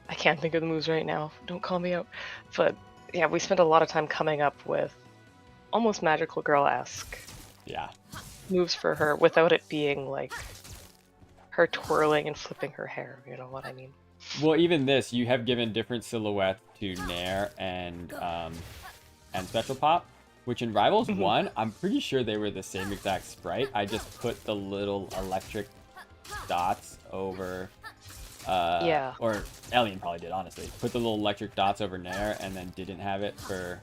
I can't think of the moves right now. Don't call me out. But yeah, we spent a lot of time coming up with almost magical girl-esque Yeah. moves for her without it being like her twirling and flipping her hair. You know what I mean? Well, even this, you have given different silhouettes to Nair and Special Pop, which in Rivals 1, I'm pretty sure they were the same exact sprite. I just put the little electric dots over... yeah. Or Alien probably did, honestly. Put the little electric dots over Nair and then didn't have it for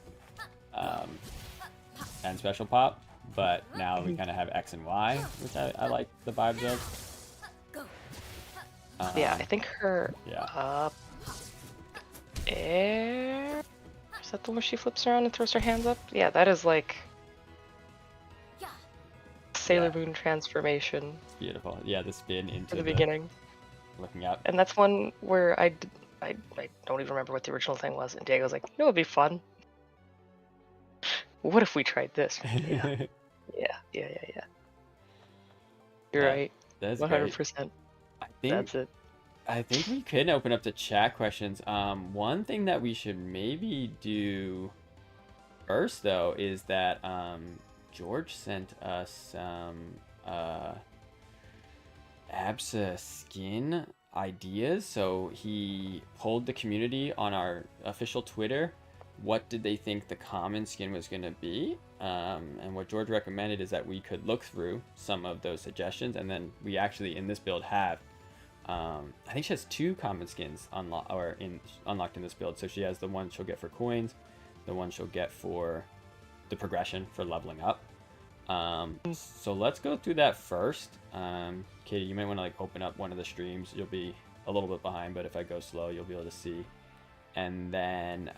and Special Pop. But now we kind of have X and Y, which I like the vibes of. Yeah, I think her Yeah. Air... Is that the one where she flips around and throws her hands up? Yeah, that is like Sailor Moon transformation Beautiful. Yeah, the spin into for the beginning. looking up. And that's one where I don't even remember what the original thing was. And Diego's like, it'd be fun. What if we tried this? Yeah, yeah. You're right. That's great. 100%. I think That's it. I think we can open up to chat questions. One thing that we should maybe do first though is that George sent us Absa skin ideas. So he polled the community on our official Twitter. What did they think the common skin was going to be? And what George recommended is that we could look through some of those suggestions, and then we actually in this build have I think she has 2 common skins unlocked in this build. So she has the one she'll get for coins, the one she'll get for the progression for leveling up. So let's go through that first. Katie, you might want to like open up one of the streams. You'll be a little bit behind, but if I go slow, you'll be able to see. And then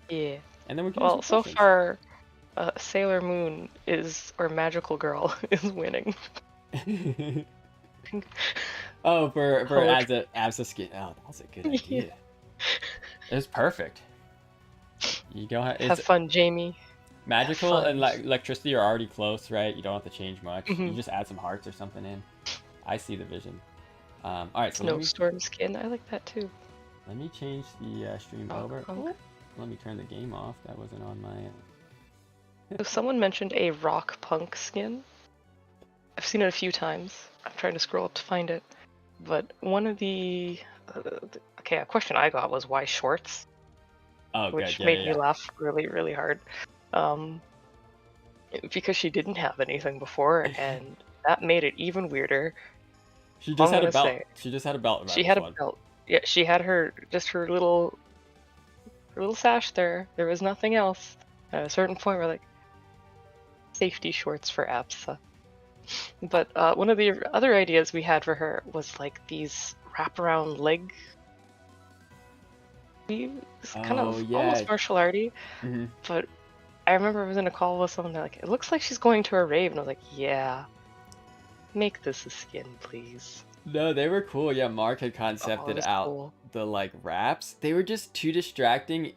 Yeah. and then we can Well, so far, Sailor Moon or Magical Girl is winning. Oh, for Absa skin. Oh, that's a good idea. Yeah. It's perfect. You go ahead. Have fun, Jamie. Magical and electricity are already close, right? You don't have to change much. Mhm. You just add some hearts or something in. I see the vision. All right, so Snowstorm skin. I like that too. let me change the stream over. Punk. Oh, let me turn the game off. That wasn't on my. So someone mentioned a rock punk skin. I've seen it a few times. I'm trying to scroll up to find it. But one of a question I got was why shorts? Oh, which good. made me laugh really, really hard. Because she didn't have anything before, and that made it even weirder. She just had a belt. She just had a belt. She had a belt. Yeah, she had her little sash there. There was nothing else. At a certain point, we're like, safety shorts for Absa. But one of the other ideas we had for her was like these wraparound leg sleeves, kind of almost martial arty. Mm-hmm. But I remember I was in a call with someone, they're like, it looks like she's going to a rave. And I was like, yeah, make this a skin, please. No, they were cool. Yeah, Mark had concepted out the like wraps. They were just too distracting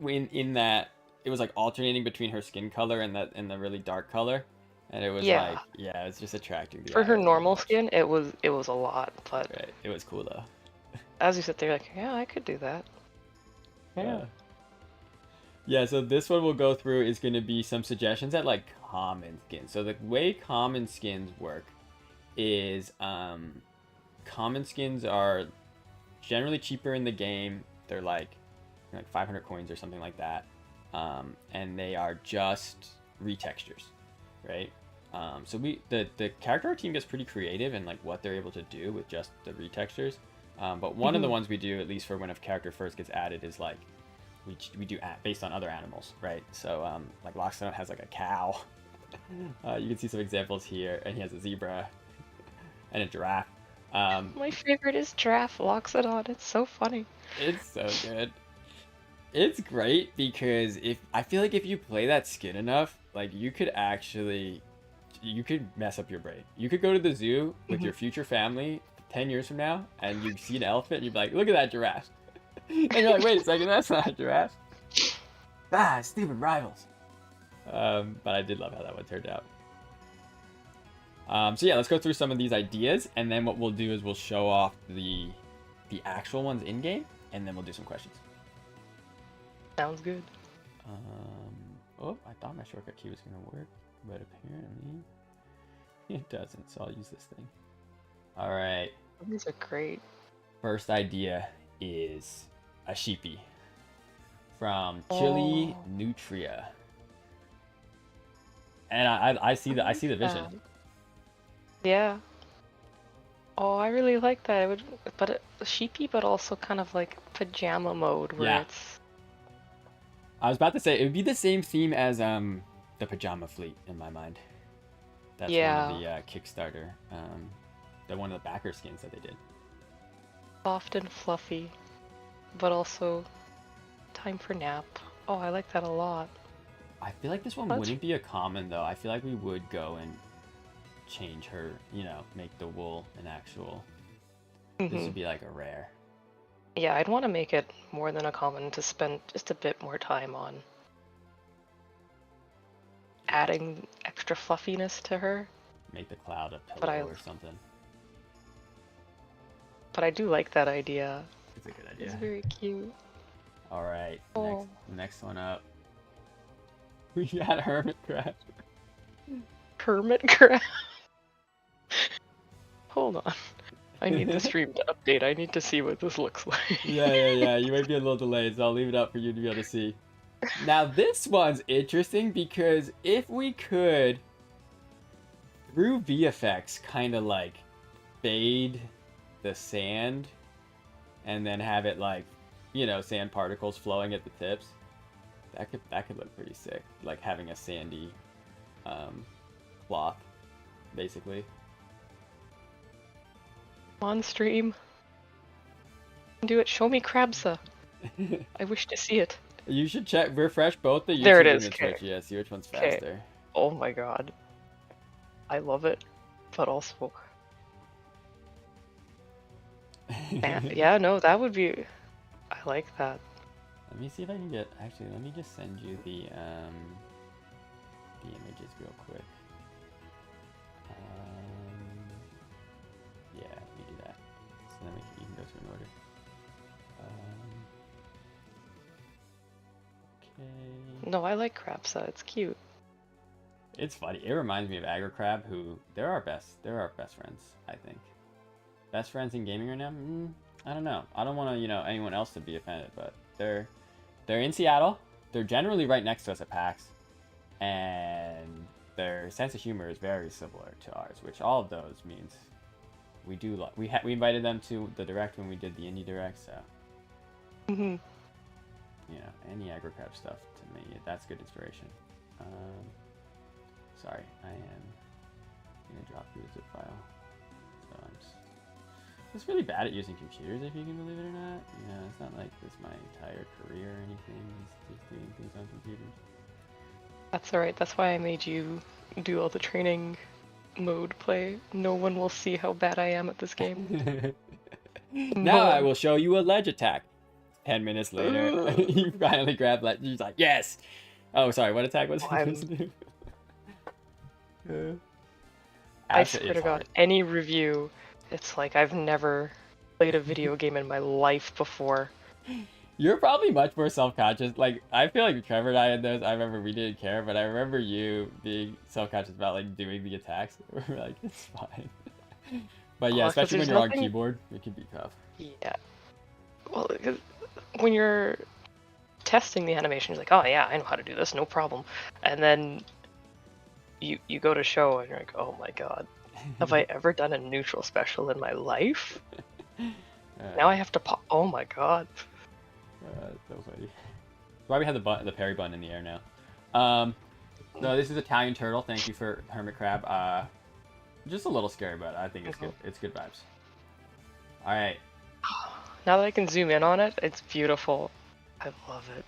in that it was like alternating between her skin color and the really dark color. And it was like, yeah, it was just attracting the For her normal skin, it was a lot, but right. It was cool though. As you said, they're like, yeah, I could do that. Yeah. Yeah, so this one we'll go through is going to be some suggestions at like common skins. So the way common skins work is common skins are generally cheaper in the game. They're like 500 coins or something like that. And they are just retextures, right? So the character art team gets pretty creative in like what they're able to do with just the retextures. But one of the ones we do, at least for when a character first gets added, is like we do based on other animals, right? So like Lockstone has like a cow. You can see some examples here, and he has a zebra and a giraffe. My favorite is Giraffe Loxodon. It's so funny. It's so good. It's great because I feel like if you play that skin enough, like you could mess up your brain. You could go to the zoo with your future family 10 years from now, and you see an elephant, and you'd be like, look at that giraffe. And you're like, wait a second, that's not a giraffe. Stupid Rivals. But I did love how that one turned out. So yeah, let's go through some of these ideas, and then what we'll do is we'll show off the actual ones in game, and then we'll do some questions. Sounds good. Oh, I thought my shortcut key was gonna work, but apparently it doesn't. So I'll use this thing. All right. These are great. First idea is a sheepy from Chili Nutria, and I see the vision. Yeah. Oh, I really like that. It would, but sheepy, but also kind of like pajama mode where it's. I was about to say it would be the same theme as the Pajama Fleet in my mind. That's one of the Kickstarter, one of the backer skins that they did. Soft and fluffy, but also time for nap. Oh, I like that a lot. I feel like this one wouldn't be a common though. I feel like we would go and change her, make the wool an actual This Hmm. would be like a rare. Yeah, I'd want to make it more than a common to spend just a bit more time on Yeah. adding extra fluffiness to her. Make the cloud a But pillow I or something. but I do like that idea. It's a good It's idea. very cute. All right, Oh, next one up. We got hermit crab. hermit crab. Hold on. I need the stream to update. I need to see what this looks like. Yeah. You might be a little delayed, so I'll leave it up for you to be able to see. Now this one's interesting because if we could, through VFX, kind of like fade the sand and then have it like, sand particles flowing at the tips, that could look pretty sick. Like having a sandy cloth, basically. On stream. Do it. Show me Crabsa. I wish to see it. You should refresh both the There it YouTube and is. the Twitch. Yeah, see which one's Okay. faster. Oh my god. I love it. But also. Yeah, no, that would be. I like that. Let me see if I can get. Actually, let me just send you the images real quick. Yeah, let me do that. So then you can go through in order. Okay. No, I like Crabsa. It's cute. It's funny. It reminds me of Aggro Crab, who they're our best friends, I think. Best friends in gaming right now? I don't know. I don't want to, anyone else to be offended, but they're in Seattle. They're generally right next to us at PAX, and their sense of humor is very similar to ours, which all of those means we do. We invited them to the direct when we did the indie direct, so Mhm. any Aggro Crab stuff to me, that's good inspiration. Sorry, I am gonna drop you a zip file. So I'm just really bad at using computers, if you can believe it or not. It's not like this my entire career or anything. Just doing things on computers. That's alright. That's why I made you do all the training mode play. No one will see how bad I am at this game. Now I will show you a ledge attack. 10 minutes later, you finally grab ledge. You're like, yes! Oh, sorry, what attack was it supposed to do? I swear to God, any review, it's like I've never played a video game in my life before. You're probably much more self-conscious. Like, I feel like Trevor and I had those. I remember we didn't care, but I remember you being self-conscious about, like, doing the attacks. We're like, it's fine. But yeah, especially when you're on keyboard, it can be tough. Yeah. Well, when you're testing the animation, you're like, oh yeah, I know how to do this, no problem. And then you go to show and you're like, oh my god, have I ever done a neutral special in my life? Now I have to pop. Oh my god. So funny. That's why we have the parry button in the air now. No, this is Italian Turtle. Thank you for Hermit Crab. Just a little scary, but I think it's good. It's good vibes. All right. Now that I can zoom in on it, it's beautiful. I love it.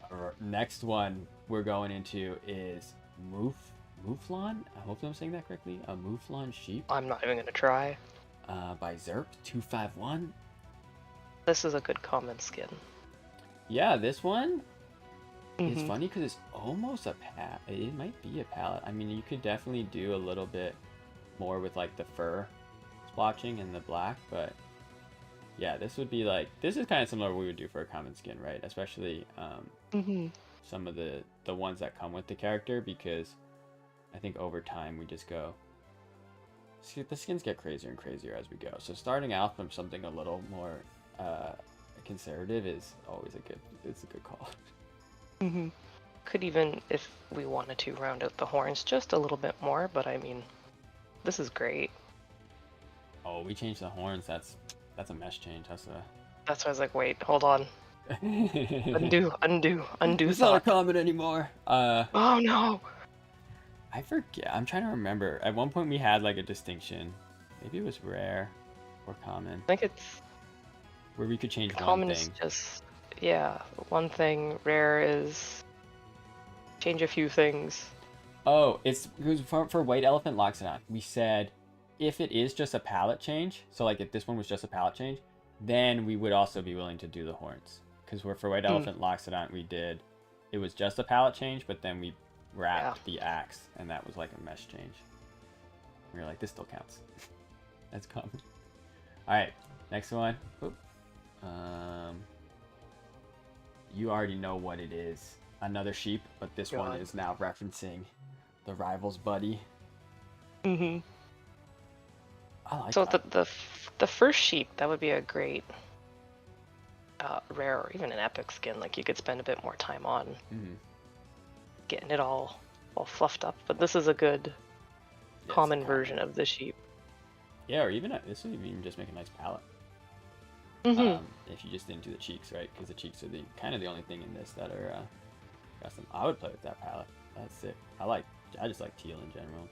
Our next one we're going into is Mouflon. I hope I'm saying that correctly. A Mouflon sheep. I'm not even gonna try. By Zerp251. This is a good common skin. Yeah, this one is funny because it's almost a palette. It might be a palette. I mean, you could definitely do a little bit more with like the fur splotching and the black, but yeah, this would be like, this is kind of similar to what we would do for a common skin, right? Especially some of the ones that come with the character, because I think over time we just go, the skins get crazier and crazier as we go. So starting out from something a little more conservative is always it's a good call. Could even, if we wanted to, round out the horns just a little bit more, but I mean, this is great. Oh, we changed the horns. That's a mesh change. That's why I was like, wait, hold on. undo. It's not a common anymore. Oh no. I forget. I'm trying to remember. At one point we had like a distinction. Maybe it was rare or common. I think it's where we could change common one thing. is just, yeah, one thing. Rare is change a few things. Oh, it's for White Elephant Loxodon. We said if it is just a palette change, so like if this one was just a palette change, then we would also be willing to do the horns. Because for White Elephant Loxodon, it was just a palette change, but then we wrapped the axe, and that was like a mesh change. We were like, this still counts. That's common. All right, next one. Oop. You already know what it is. Another sheep, but this one is now referencing the Rivals buddy. Mm-hmm. I like So that. the first sheep, that would be a great rare or even an epic skin. Like you could spend a bit more time on getting it all fluffed up. But this is a good common version of the sheep. Yeah, or even this would even just make a nice palette. If you just didn't do the cheeks, right? Because the cheeks are kind of the only thing in this that are custom. I would play with that palette. That's sick. I just like teal in general.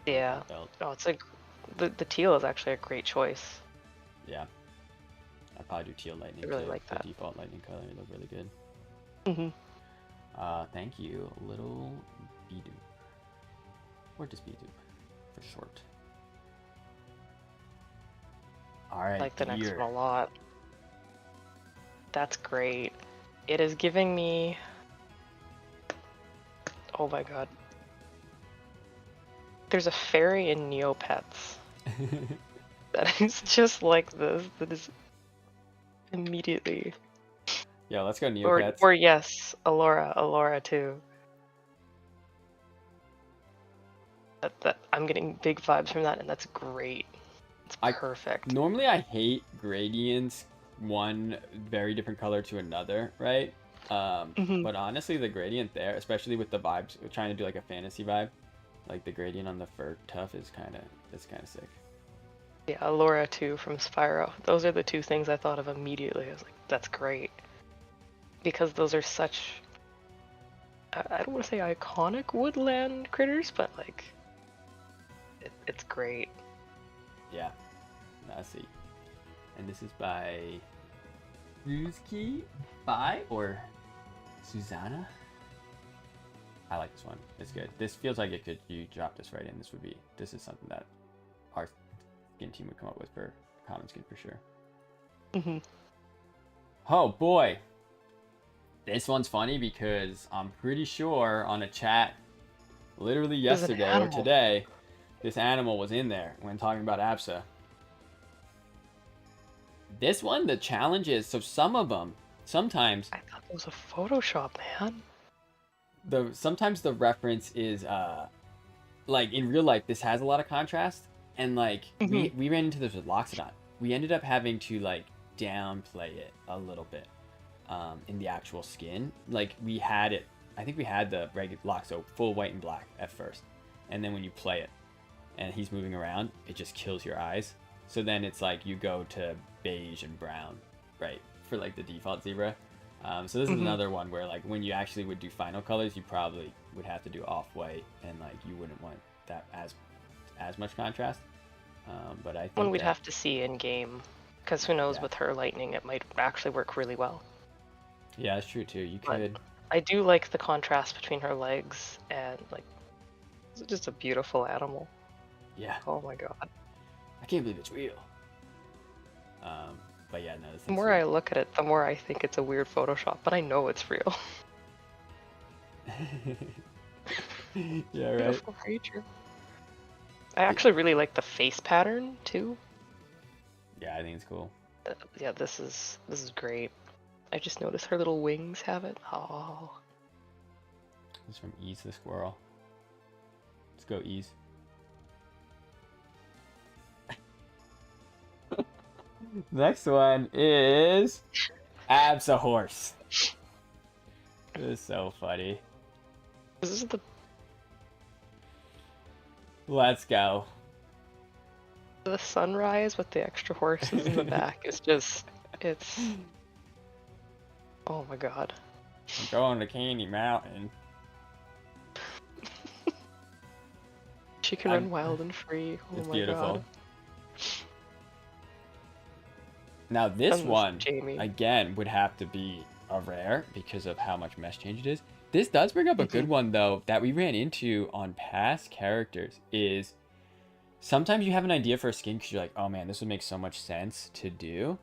Yeah. Oh, it's the teal is actually a great choice. Yeah. I'd probably do teal lightning. I really like that. The default lightning color. It look really good. Thank you, little Bidoop. Or just Bidoop for short. Alright, I like the next one a lot. That's great. It is giving me... Oh my god. There's a fairy in Neopets. That is just like this. That is immediately... Yeah, let's go Neopets. Or yes, Alora too. That I'm getting big vibes from that, and that's great. It's perfect. Normally I hate gradients, one very different color to another, right? But honestly, the gradient there, especially with the vibes, we're trying to do like a fantasy vibe, like the gradient on the fur tuff is kind of sick. Yeah, Alora too from Spyro. Those are the two things I thought of immediately. I was like, that's great. Because those are such, I don't want to say iconic woodland critters, but like, it's great. Yeah, let's see. And this is by Ruski or Susanna. I like this one. It's good. This feels like you drop this right in. This is something that our skin team would come up with for common skin for sure. Oh boy. This one's funny because I'm pretty sure on a chat literally yesterday or today, this animal was in there when talking about Absa. This one, the challenge is, so some of them, sometimes... I thought it was a Photoshop, man. Sometimes the reference is, like, in real life, this has a lot of contrast. And, like, we ran into this with Loxodon. We ended up having to, like, downplay it a little bit. In the actual skin, like I think we had the regular Loxo full white and black at first, and then when you play it and he's moving around, it just kills your eyes. So then it's like you go to beige and brown, right, for like the default zebra. So this is another one where like when you actually would do final colors, you probably would have to do off-white, and like you wouldn't want that as much contrast. But I think one we'd have to see in game, because who knows, with her lightning it might actually work really well. Yeah, that's true too. You could. I do like the contrast between her legs, and like, it's just a beautiful animal. Yeah. Oh my god. I can't believe it's real. But yeah, no. The more I look at it, the more I think it's a weird Photoshop, but I know it's real. Yeah, right. Beautiful creature. I actually really like the face pattern too. Yeah, I think it's cool. Yeah, this is great. I just noticed her little wings have it. Oh. This is from Ease the Squirrel. Let's go, Ease. Next one is Absa Horse. This is so funny. This is the... Let's go. The sunrise with the extra horses in the back is just... It's... Oh my god. I'm going to Candy Mountain. She can run wild and free. Oh it's my beautiful. god. Now this one, Jamie, again, would have to be a rare because of how much mesh change it is. This does bring up a good one, though, that we ran into on past characters is... sometimes you have an idea for a skin because you're like, oh man, this would make so much sense to do.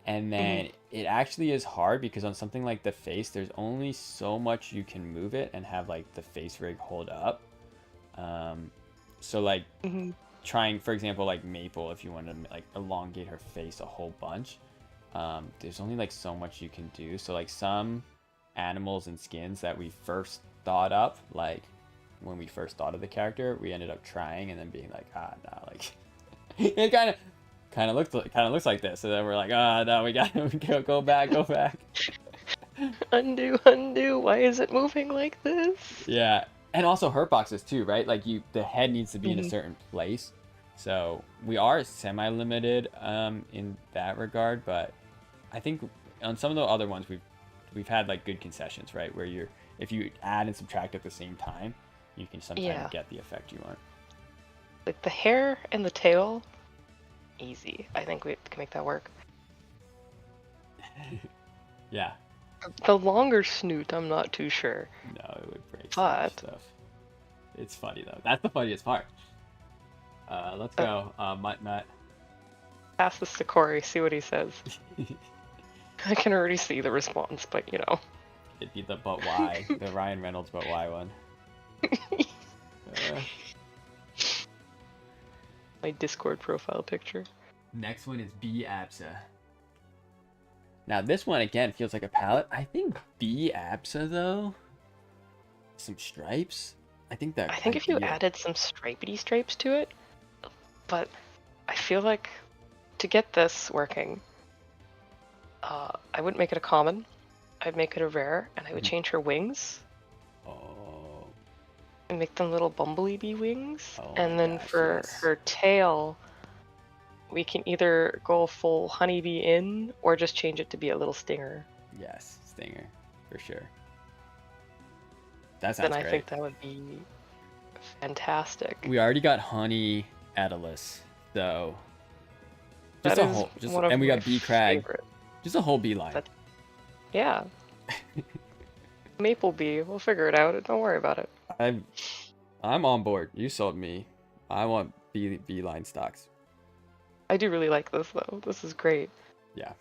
And Hmm. then it actually is hard because on something like the face, there's only so much you can move it and have like the face rig hold up. Um, so like Hmm. trying, for example, like Maple, if you want to like elongate her face a whole bunch, there's only like so much you can do. So like some animals and skins that we first thought up, like when we first thought of the character, we ended up trying and then being like, ah, no, like it kind of looks like this. So then we're like, ah, no, we got to go back, go back. Undo, undo. Why is it moving like this? Yeah, and also hurt boxes too, right? Like the head needs to be in a Hmm. certain place. So we are semi-limited in that regard, but I think on some of the other ones we've had like good concessions, right? Where you're if you add and subtract at the same time, you can sometimes Yeah. get the effect you want. Like the hair and the tail, easy. I think we can make that work. Yeah, The longer snoot, I'm not too sure. no, it would break so much But stuff. It's funny though. That's the funniest part. Let's go, Mutt. ask this to Corey, see what he says. I can already see the response, but you know. It'd be the but why, the Ryan Reynolds but why one. Uh, My Discord profile picture. Next one is B Absa. Now this one again feels like a palette. I think B Absa though, some stripes. I think that. I think if you idea- added some stripedy stripes to it, but I feel like to get this working, I wouldn't make it a common. I'd make it a rare, and I would Mhm. change her wings Oh, and make them little bumblebee bee wings. Oh And my then gosh, for yes. her tail, we can either go full honeybee in or just change it to be a little stinger. yes, Stinger, for sure. That sounds Then I great. think that would be fantastic. We already got Honey Atlas, so just That a is whole, one of and we my got B Crag, favorite. just a whole B line. That- Yeah. Maple bee, we'll figure it out. Don't worry about it. I'm on board. You sold me. I want B line stocks. I do really like this though. This is great. Yeah.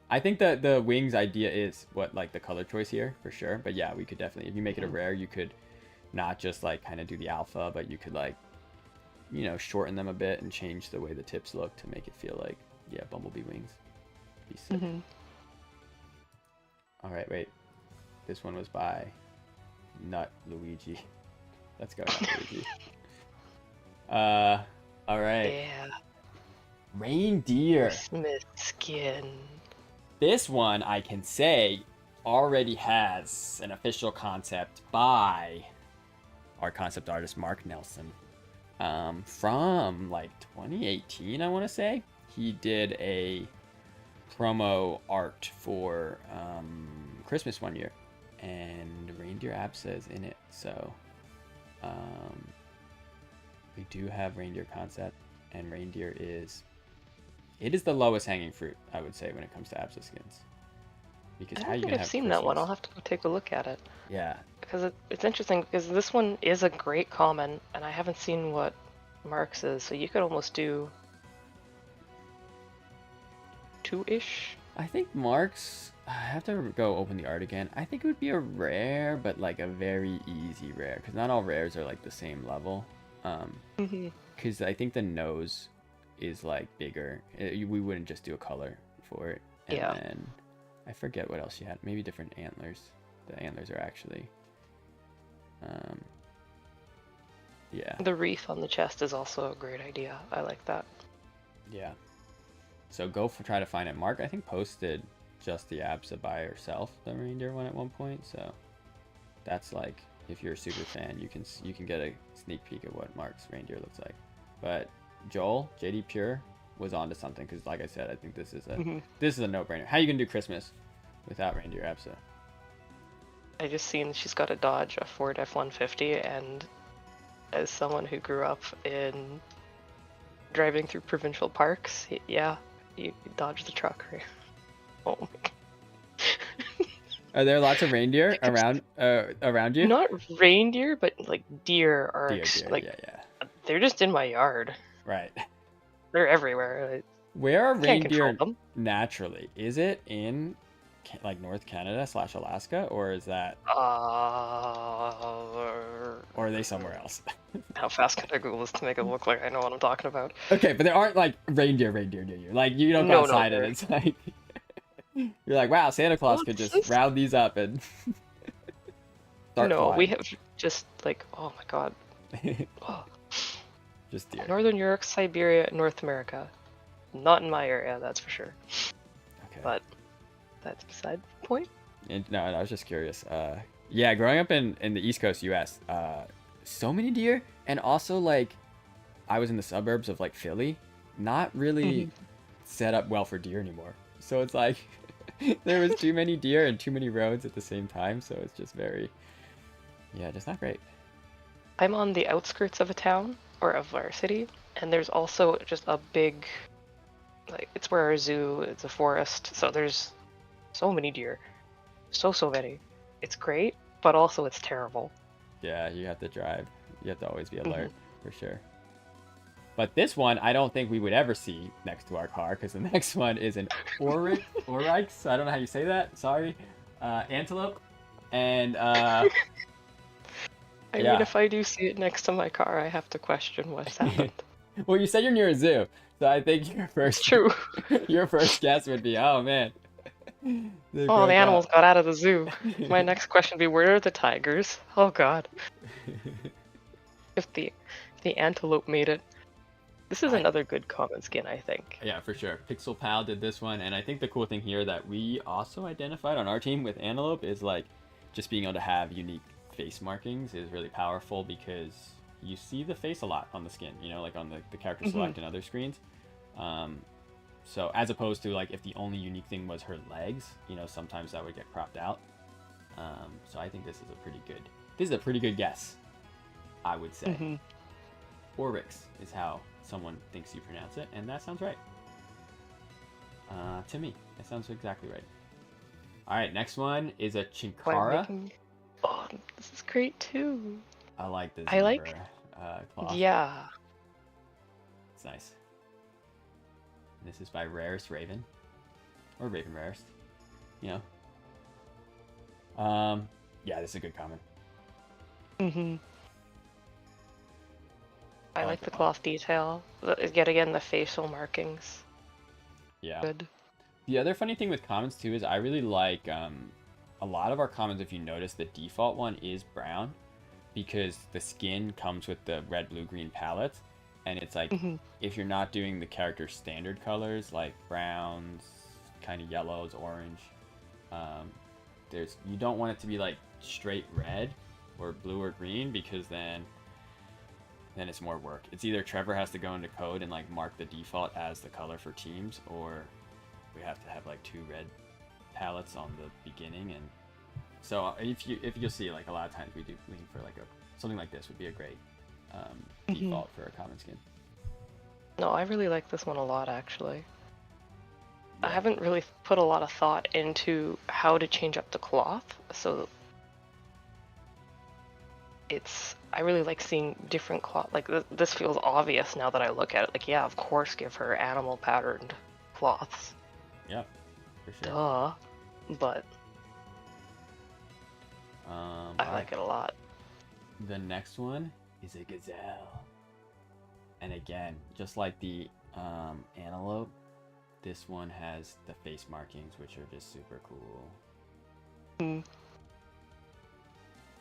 I think that the wings idea is what like the color choice here for sure. But yeah, we could definitely if you make it a rare, you could not just like kind of do the alpha, but you could like shorten them a bit and change the way the tips look to make it feel like bumblebee wings. Be sick. Mm-hmm. All right, wait. This one was by Nut Luigi. Let's go, Nut Luigi. All right. Yeah. Reindeer. Christmas skin. This one I can say already has an official concept by our concept artist Mark Nelson. From like 2018, I want to say. He did a promo art for Christmas one year, and Reindeer Absa is in it. So we do have Reindeer concept, and Reindeer is the lowest hanging fruit, I would say, when it comes to Absa skins. Because I how don't you think gonna I've have seen Christmas? that one. I'll have to go take a look at it. Yeah, Because it's interesting because this one is a great common, and I haven't seen what Mark's is, so you could almost do two-ish. I think Mark's. I have to go open the art again. I think it would be a rare, but like a very easy rare, because not all rares are like the same level. Mm-hmm. Because I think the nose is like bigger. We wouldn't just do a color for it. And Yeah. then I forget what else she had. Maybe different antlers. The antlers are actually. Yeah. The wreath on the chest is also a great idea. I like that. Yeah. So try to find it. Mark, I think, posted just the Absa by herself, the reindeer one at one point. So that's like, if you're a super fan, you can get a sneak peek at what Mark's reindeer looks like. But Joel, JD Pure, was onto something because, like I said, I think this is a no-brainer. How are you gonna do Christmas without reindeer Absa? I just seen she's got a Dodge, a Ford F-150, and as someone who grew up in driving through provincial parks, yeah, you dodge the truck, right? Oh my god. Are there lots of reindeer around you? Not reindeer, but like deer are Deer, like yeah. they're just in my yard. Right. They're everywhere. Where are I can't control reindeer them. naturally? Is it in like North Canada / Alaska, or is that, or are they somewhere else? How fast can I Google this to make it look like I know what I'm talking about? Okay, but there aren't like reindeer near you. Like you don't go No, no, outside and there. it's like you're like, wow, Santa Claus could What's just this? round these up and start No, we flying. have just like, oh my god. Oh. Just deer. Northern Europe, Siberia, North America. Not in my area, that's for sure. Okay. But that's beside the point. No, I was just curious. Yeah, growing up in the East Coast U.S., so many deer, and also like I was in the suburbs of like Philly, not really set up well for deer anymore. So it's like there was too many deer and too many roads at the same time. So it's just very, yeah, just not great. I'm on the outskirts of a town, or of our city, and there's also just a big, like, it's where our zoo, it's a forest, so there's so many deer. So many. It's great, but also it's terrible. Yeah, you have to drive. You have to always be alert for sure. But this one, I don't think we would ever see next to our car because the next one is an oryx. I don't know how you say that. Sorry, antelope, and I yeah. mean, if I do see it next to my car, I have to question what's happened. Well, you said you're near a zoo, so I think It's true. your first guess would be, oh man, they Oh, the broke animals out. got out of the zoo. My next question would be, where are the tigers? Oh god. If the antelope made it. This is another good common skin, I think. Yeah, for sure. Pixel Pal did this one, and I think the cool thing here that we also identified on our team with Antelope is like just being able to have unique face markings is really powerful because you see the face a lot on the skin, you know, like on the character select and other screens. So as opposed to like if the only unique thing was her legs, you know, sometimes that would get cropped out. So I think this is a pretty good guess, I would say. Oryx is how someone thinks you pronounce it, and that sounds right. To me, that sounds exactly right. All right, next one is a Chinkara. Oh, this is great too. I like the I zebra like. cloth. Yeah. It's nice. And this is by Rarest Raven, or Raven Rarest. You know. Yeah, this is a good comment. I like the cloth detail. Yet again, the facial markings. Yeah. Good. The other funny thing with commons too is I really like a lot of our commons. If you notice, the default one is brown because the skin comes with the red, blue, green palettes, and it's like if you're not doing the character's standard colors like browns, kind of yellows, orange, you don't want it to be like straight red or blue or green because then it's more work. It's either Trevor has to go into code and like mark the default as the color for teams, or we have to have like 2 red palettes on the beginning. And so if you'll see, like a lot of times we do lean for like something like this would be a great default for a common skin. No, I really like this one a lot actually. Yeah. I haven't really put a lot of thought into how to change up the cloth, so I really like seeing different cloth. Like this feels obvious now that I look at it. Like, yeah, of course, give her animal patterned cloths. Yeah, for sure. Duh. But I like it a lot. The next one is a gazelle, and again, just like the antelope, this one has the face markings, which are just super cool.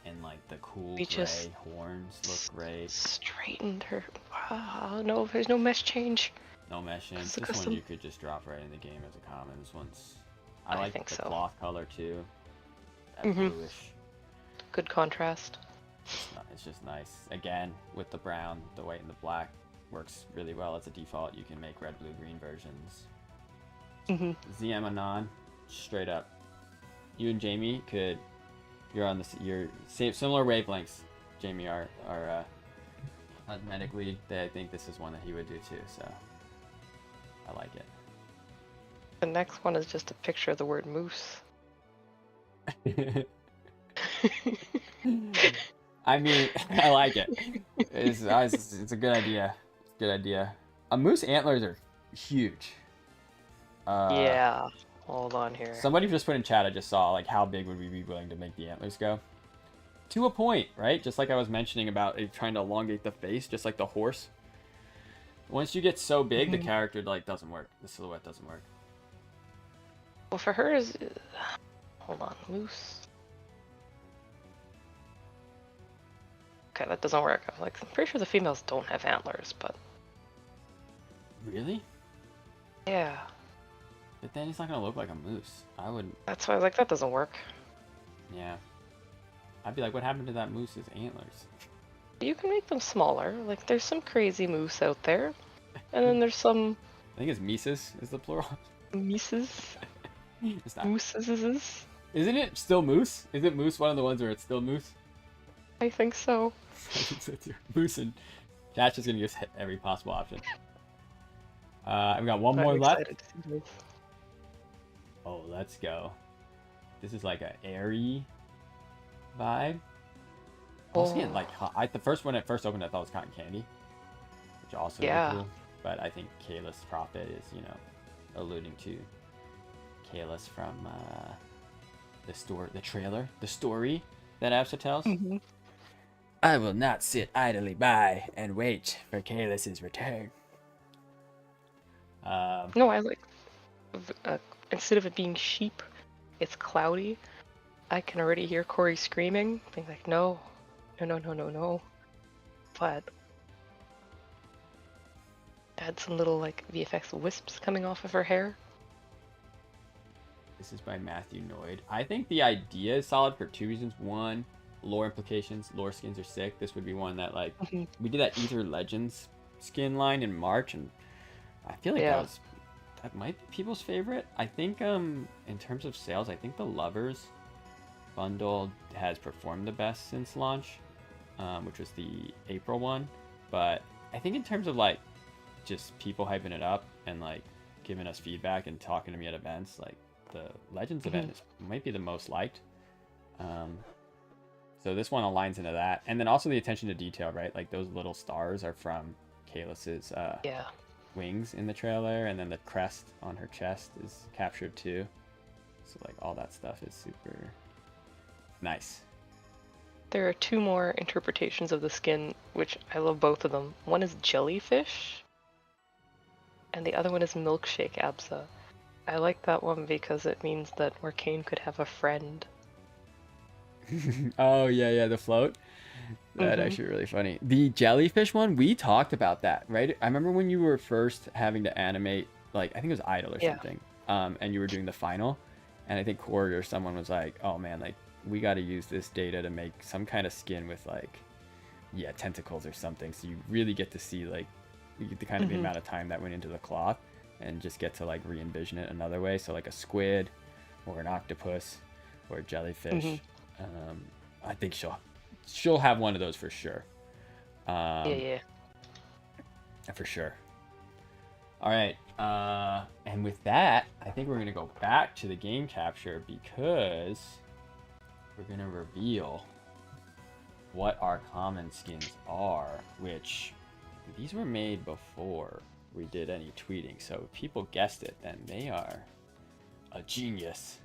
And like the cool gray horns look great. Straightened her. Wow, no, there's no mesh change. No mesh change. This one you could just drop right in the game as a common. This one's. I like the cloth color too. That bluish. Good contrast. It's just nice. Again, with the brown, the white, and the black works really well as a default. You can make red, blue, green versions. ZM Anon, straight up. You and Jamie could. You're on your similar wavelengths. Jamie, our cosmetic lead. I think this is one that he would do too. So I like it. The next one is just a picture of the word moose. I mean, I like it. It's a good idea. Good idea. Moose antlers are huge. Yeah. Hold on here. Somebody just put in chat, I just saw, like, how big would we be willing to make the antlers go? To a point, right? Just like I was mentioning about trying to elongate the face, just like the horse. Once you get so big, the character, like, doesn't work. The silhouette doesn't work. Well, for her is... Hold on, moose. Okay, that doesn't work. I'm pretty sure the females don't have antlers, but... Really? Yeah. But then he's not gonna look like a moose. I would... That's why I was like, that doesn't work. Yeah. I'd be like, what happened to that moose's antlers? You can make them smaller. Like, there's some crazy moose out there. And then there's some... I think it's Mises is the plural. Mises? It's not. Mooses? Isn't it still moose? Is it moose one of the ones where it's still moose? I think so. I think so too. Moose and... Chat's just gonna use every possible option. I've got one more left. Oh, let's go. This is like an airy vibe. I was getting like the first one at first opened I thought was cotton candy, which also really cool. But I think Kalis Prophet is, you know, alluding to Kalis from the story that Absa tells. I will not sit idly by and wait for Kalis's return. No, I like instead of it being sheep, it's cloudy. I can already hear Corey screaming, being like, no. But had some little like VFX wisps coming off of her hair. This is by Matthew Noyd. I think the idea is solid for two reasons. One, lore implications. Lore skins are sick. This would be one that like we did that Aether Legends skin line in March, and I feel like that might be people's favorite. I think in terms of sales, I think the Lovers bundle has performed the best since launch, which was the April one. But I think in terms of like just people hyping it up and like giving us feedback and talking to me at events, like the Legends event might be the most liked. So this one aligns into that, and then also the attention to detail, right? Like those little stars are from Kalis's wings in the trailer, and then the crest on her chest is captured too. So like all that stuff is super nice. There are two more interpretations of the skin, which I love both of them. One is jellyfish, and the other one is milkshake Absa. I like that one because it means that Arcane could have a friend. Oh yeah, the float. That actually really funny. The jellyfish one, we talked about that, right? I remember when you were first having to animate, like I think it was Idol or something, and you were doing the final, and I think Corey or someone was like, "Oh man, like we got to use this data to make some kind of skin with like, tentacles or something." So you really get to see like, you get the kind of the amount of time that went into the cloth, and just get to like re-envision it another way. So like a squid, or an octopus, or a jellyfish. I think she'll have one of those for sure. For sure. All right. And with that, I think we're gonna go back to the game capture because we're gonna reveal what our common skins are, which these were made before we did any tweeting. So if people guessed it, then they are a genius.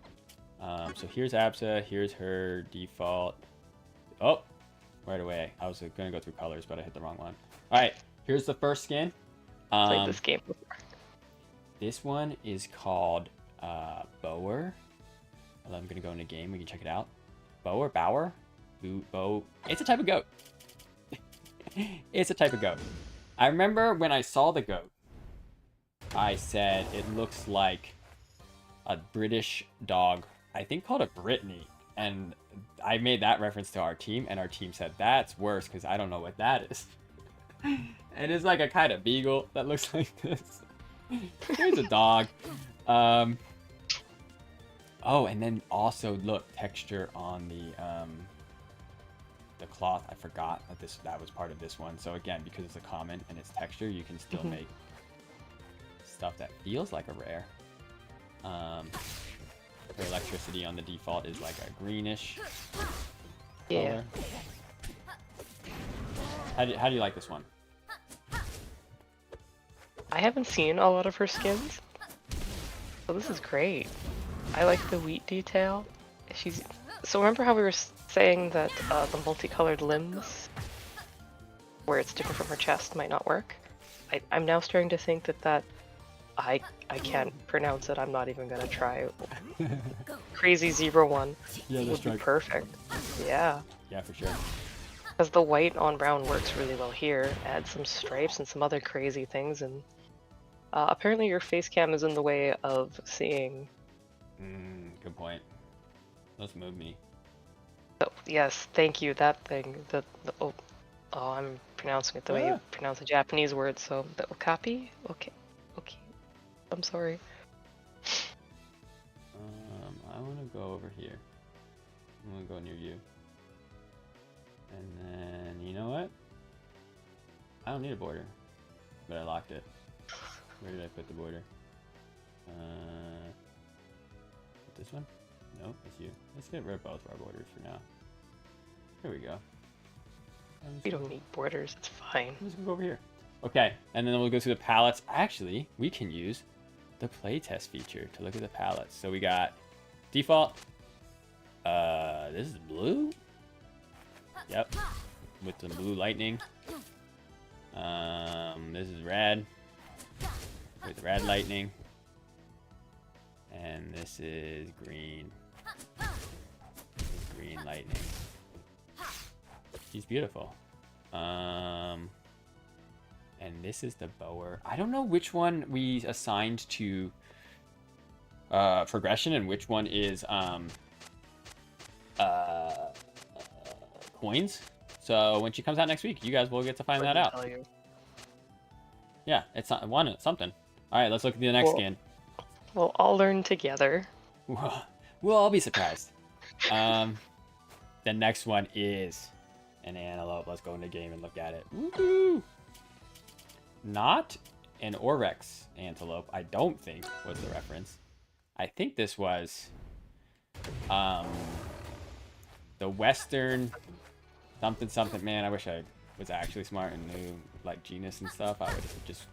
So here's Absa, here's her default. Oh, right away. I was gonna go through colors, but I hit the wrong one. All right, here's the first skin. Played this game before. This one is called Bower. I'm gonna go in a game. We can check it out. Bower. Bow. It's a type of goat. It's a type of goat. I remember when I saw the goat, I said it looks like a British dog. I think called a Brittany, and I made that reference to our team, and our team said that's worse because I don't know what that is. And it's like a kind of beagle that looks like this. Here's a dog. Oh, and then also look, texture on the cloth. I forgot that was part of this one. So again, because it's a common and it's texture, you can still make stuff that feels like a rare. The electricity on the default is like a greenish color. How do you like this one? I haven't seen a lot of her skins, so this is great. I like the wheat detail. She's so remember how we were saying that the multicolored limbs, where it's different from her chest, might not work. I'm now starting to think that I can't pronounce it. I'm not even gonna try. Crazy Zebra one would be perfect. Yeah. Yeah, for sure. Because the white on brown works really well here. Add some stripes and some other crazy things, and apparently your face cam is in the way of seeing. Good point. Let's move me. Oh, yes, thank you. That thing. Oh, I'm pronouncing it the way you pronounce a Japanese word. So the okapi. Okay. I'm sorry. I want to go over here. I'm gonna go near you. And then, you know what? I don't need a border, but I locked it. Where did I put the border? This one? No, it's you. Let's get rid of both of our borders for now. Here we go. We don't need borders. It's fine. Let's go over here. Okay, and then we'll go through the palettes. Actually, we can use the playtest feature to look at the palettes. So we got default. This is blue. Yep, with the blue lightning. This is red with red lightning, and this is green. This is green lightning. She's beautiful. And this is the bower. I don't know which one we assigned to progression and which one is coins. So when she comes out next week, you guys will get to find that out. Yeah, it's not one. Something. All right, let's look at the next skin. We'll all learn together. We'll all be surprised. The next one is an antelope. Let's go into game and look at it. Woohoo! Not an Oryx antelope, I don't think was the reference. I think this was the Western something. Man, I wish I was actually smart and knew like genus and stuff. I would just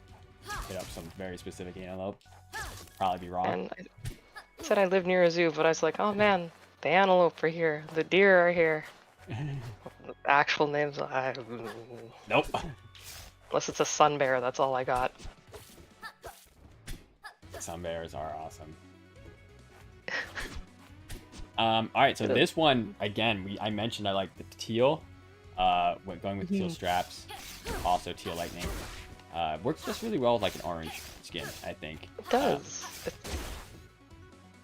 hit up some very specific antelope. Probably be wrong. And I said I live near a zoo, but I was like, oh man, the antelope are here, the deer are here. The actual names, nope. Unless it's a sun bear, that's all I got. Sun bears are awesome. All right, so this one again, I mentioned I like the teal. Going with teal straps, also teal lightning. Works just really well with like an orange skin, I think. It does. It's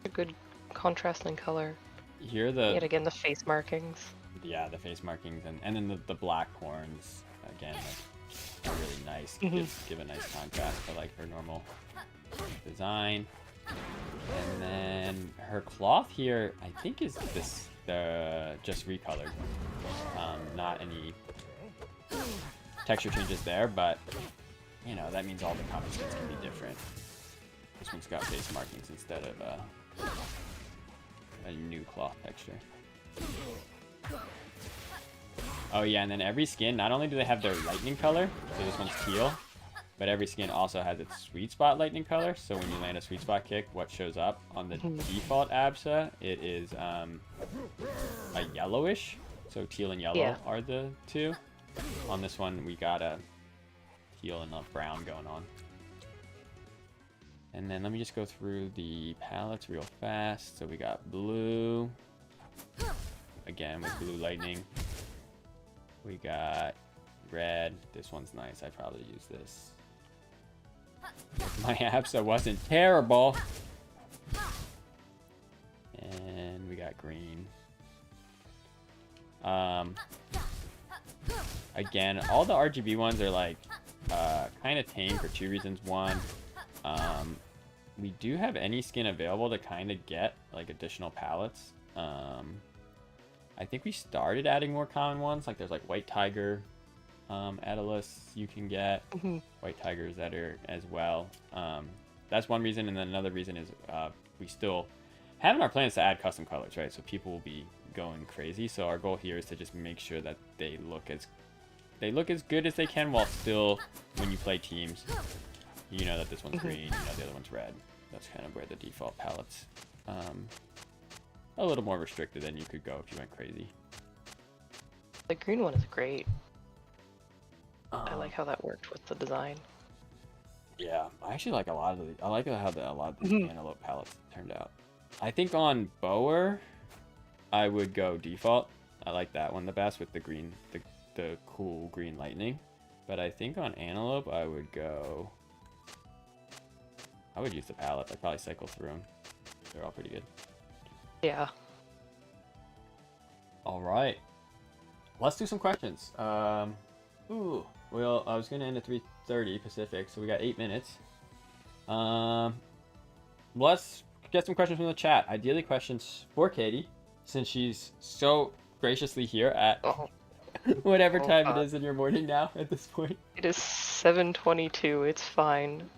a good contrasting color. Here Yet again, the face markings. Yeah, the face markings, and then the black horns again. Like, are really nice. Give a nice contrast to like her normal design. And then her cloth here, I think is just recolored. Not any texture changes there, but you know that means all the comic skins can be different. This one's got face markings instead of a new cloth texture. Oh yeah, and then every skin, not only do they have their lightning color, so this one's teal, but every skin also has its sweet spot lightning color. So when you land a sweet spot kick, what shows up on the default Absa, it is a yellowish. So teal and yellow are the two. On this one, we got a teal and a brown going on. And then let me just go through the palettes real fast. So we got blue, again with blue lightning. We got red. This one's nice. I'd probably use this. If my Absa wasn't terrible. And we got green. Again, all the RGB ones are like kind of tame for two reasons. One, we do have any skin available to kind of get like additional palettes. I think we started adding more common ones, like there's like white tiger Atlas you can get, white tigers that are as well. That's one reason, and then another reason is we still have in our plans to add custom colors, right? So people will be going crazy. So our goal here is to just make sure that they look as good as they can while still, when you play teams, You know that this one's green, you know the other one's red. That's kind of where the default palette's a little more restricted than you could go if you went crazy. The green one is great. I like how that worked with the design. Yeah, I actually like a lot of the. I like how a lot of the antelope palettes turned out. I think on Bower, I would go default. I like that one the best with the green, the cool green lightning. But I think on antelope, I would go. I would use the palette. I'd probably cycle through them. They're all pretty good. Yeah. All right. Let's do some questions. Ooh. Well, I was gonna end at 3:30 Pacific, so we got 8 minutes. Let's get some questions from the chat. Ideally, questions for Katie, since she's so graciously here at whatever time it is in your morning now. At this point, it is 7:22. It's fine.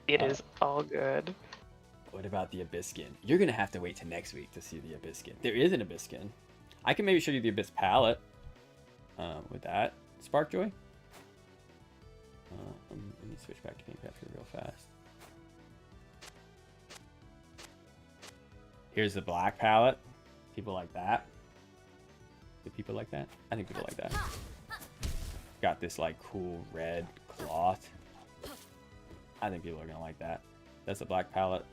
It is all good. What about the Abyss skin? You're gonna have to wait till next week to see the Abyss skin. There is an Abyss skin. I can maybe show you the Abyss palette. With that, Sparkjoy. Let me switch back to Game Capture real fast. Here's the black palette. People like that. Do people like that? I think people like that. Got this like cool red cloth. I think people are gonna like that. That's the black palette.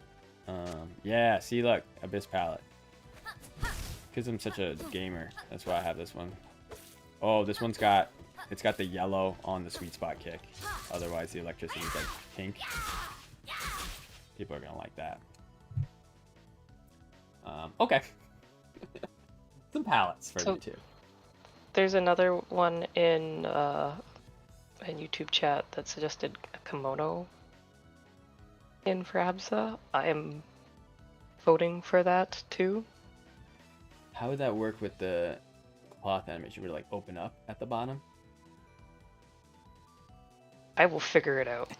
Yeah, see, look, Abyss palette. Because I'm such a gamer, that's why I have this one. Oh, this one's got, it's got the yellow on the sweet spot kick. Otherwise, the electricity is like pink. People are gonna like that. Okay. Some palettes for you too. There's another one in YouTube chat that suggested a kimono in for Absa. I am voting for that too. How would that work with the cloth animation? Would it like open up at the bottom? I will figure it out.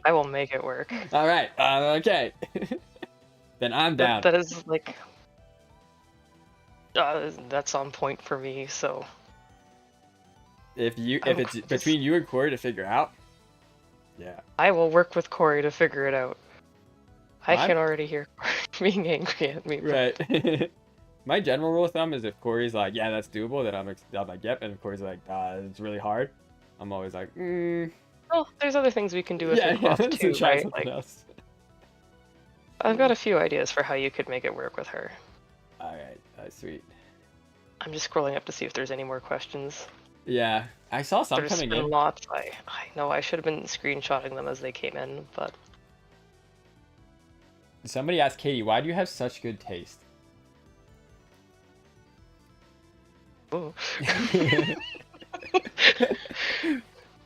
I will make it work. All right. Okay. Then I'm down. That is like that's on point for me. So if it's between you and Corey to figure out, yeah, I will work with Corey to figure it out. I can already hear Corey being angry at me. Right. My general rule of thumb is if Corey's like, yeah, that's doable, then I'm like, yep. And if Corey's like, it's really hard, I'm always like, Well, there's other things we can do with it too, right? Like, else. I've got a few ideas for how you could make it work with her. All right, sweet. I'm just scrolling up to see if there's any more questions. Yeah, I saw some There's coming been in. lots. I know I should have been screenshotting them as they came in, but Somebody asked Katie, why do you have such good taste? ooh.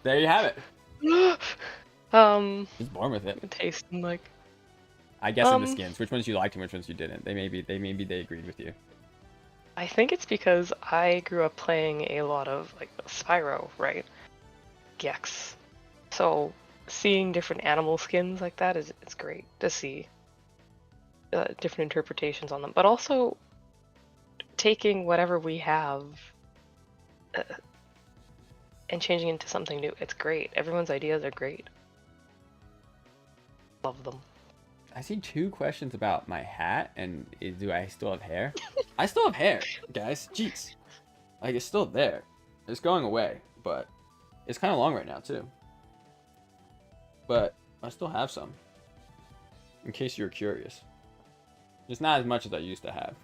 There you have it. Just born with it. Tasting like. I guess in the skins, which ones you liked and which ones you didn't. They agreed with you. I think it's because I grew up playing a lot of like Spyro, right? Gex. So seeing different animal skins like that it's great to see different interpretations on them, but also taking whatever we have and changing it into something new. It's great. Everyone's ideas are great. Love them. I see 2 questions about my hat and do I still have hair? I still have hair, guys. Jeez. Like, it's still there. It's going away, but it's kind of long right now, too. But I still have some. In case you were curious. Just not as much as I used to have.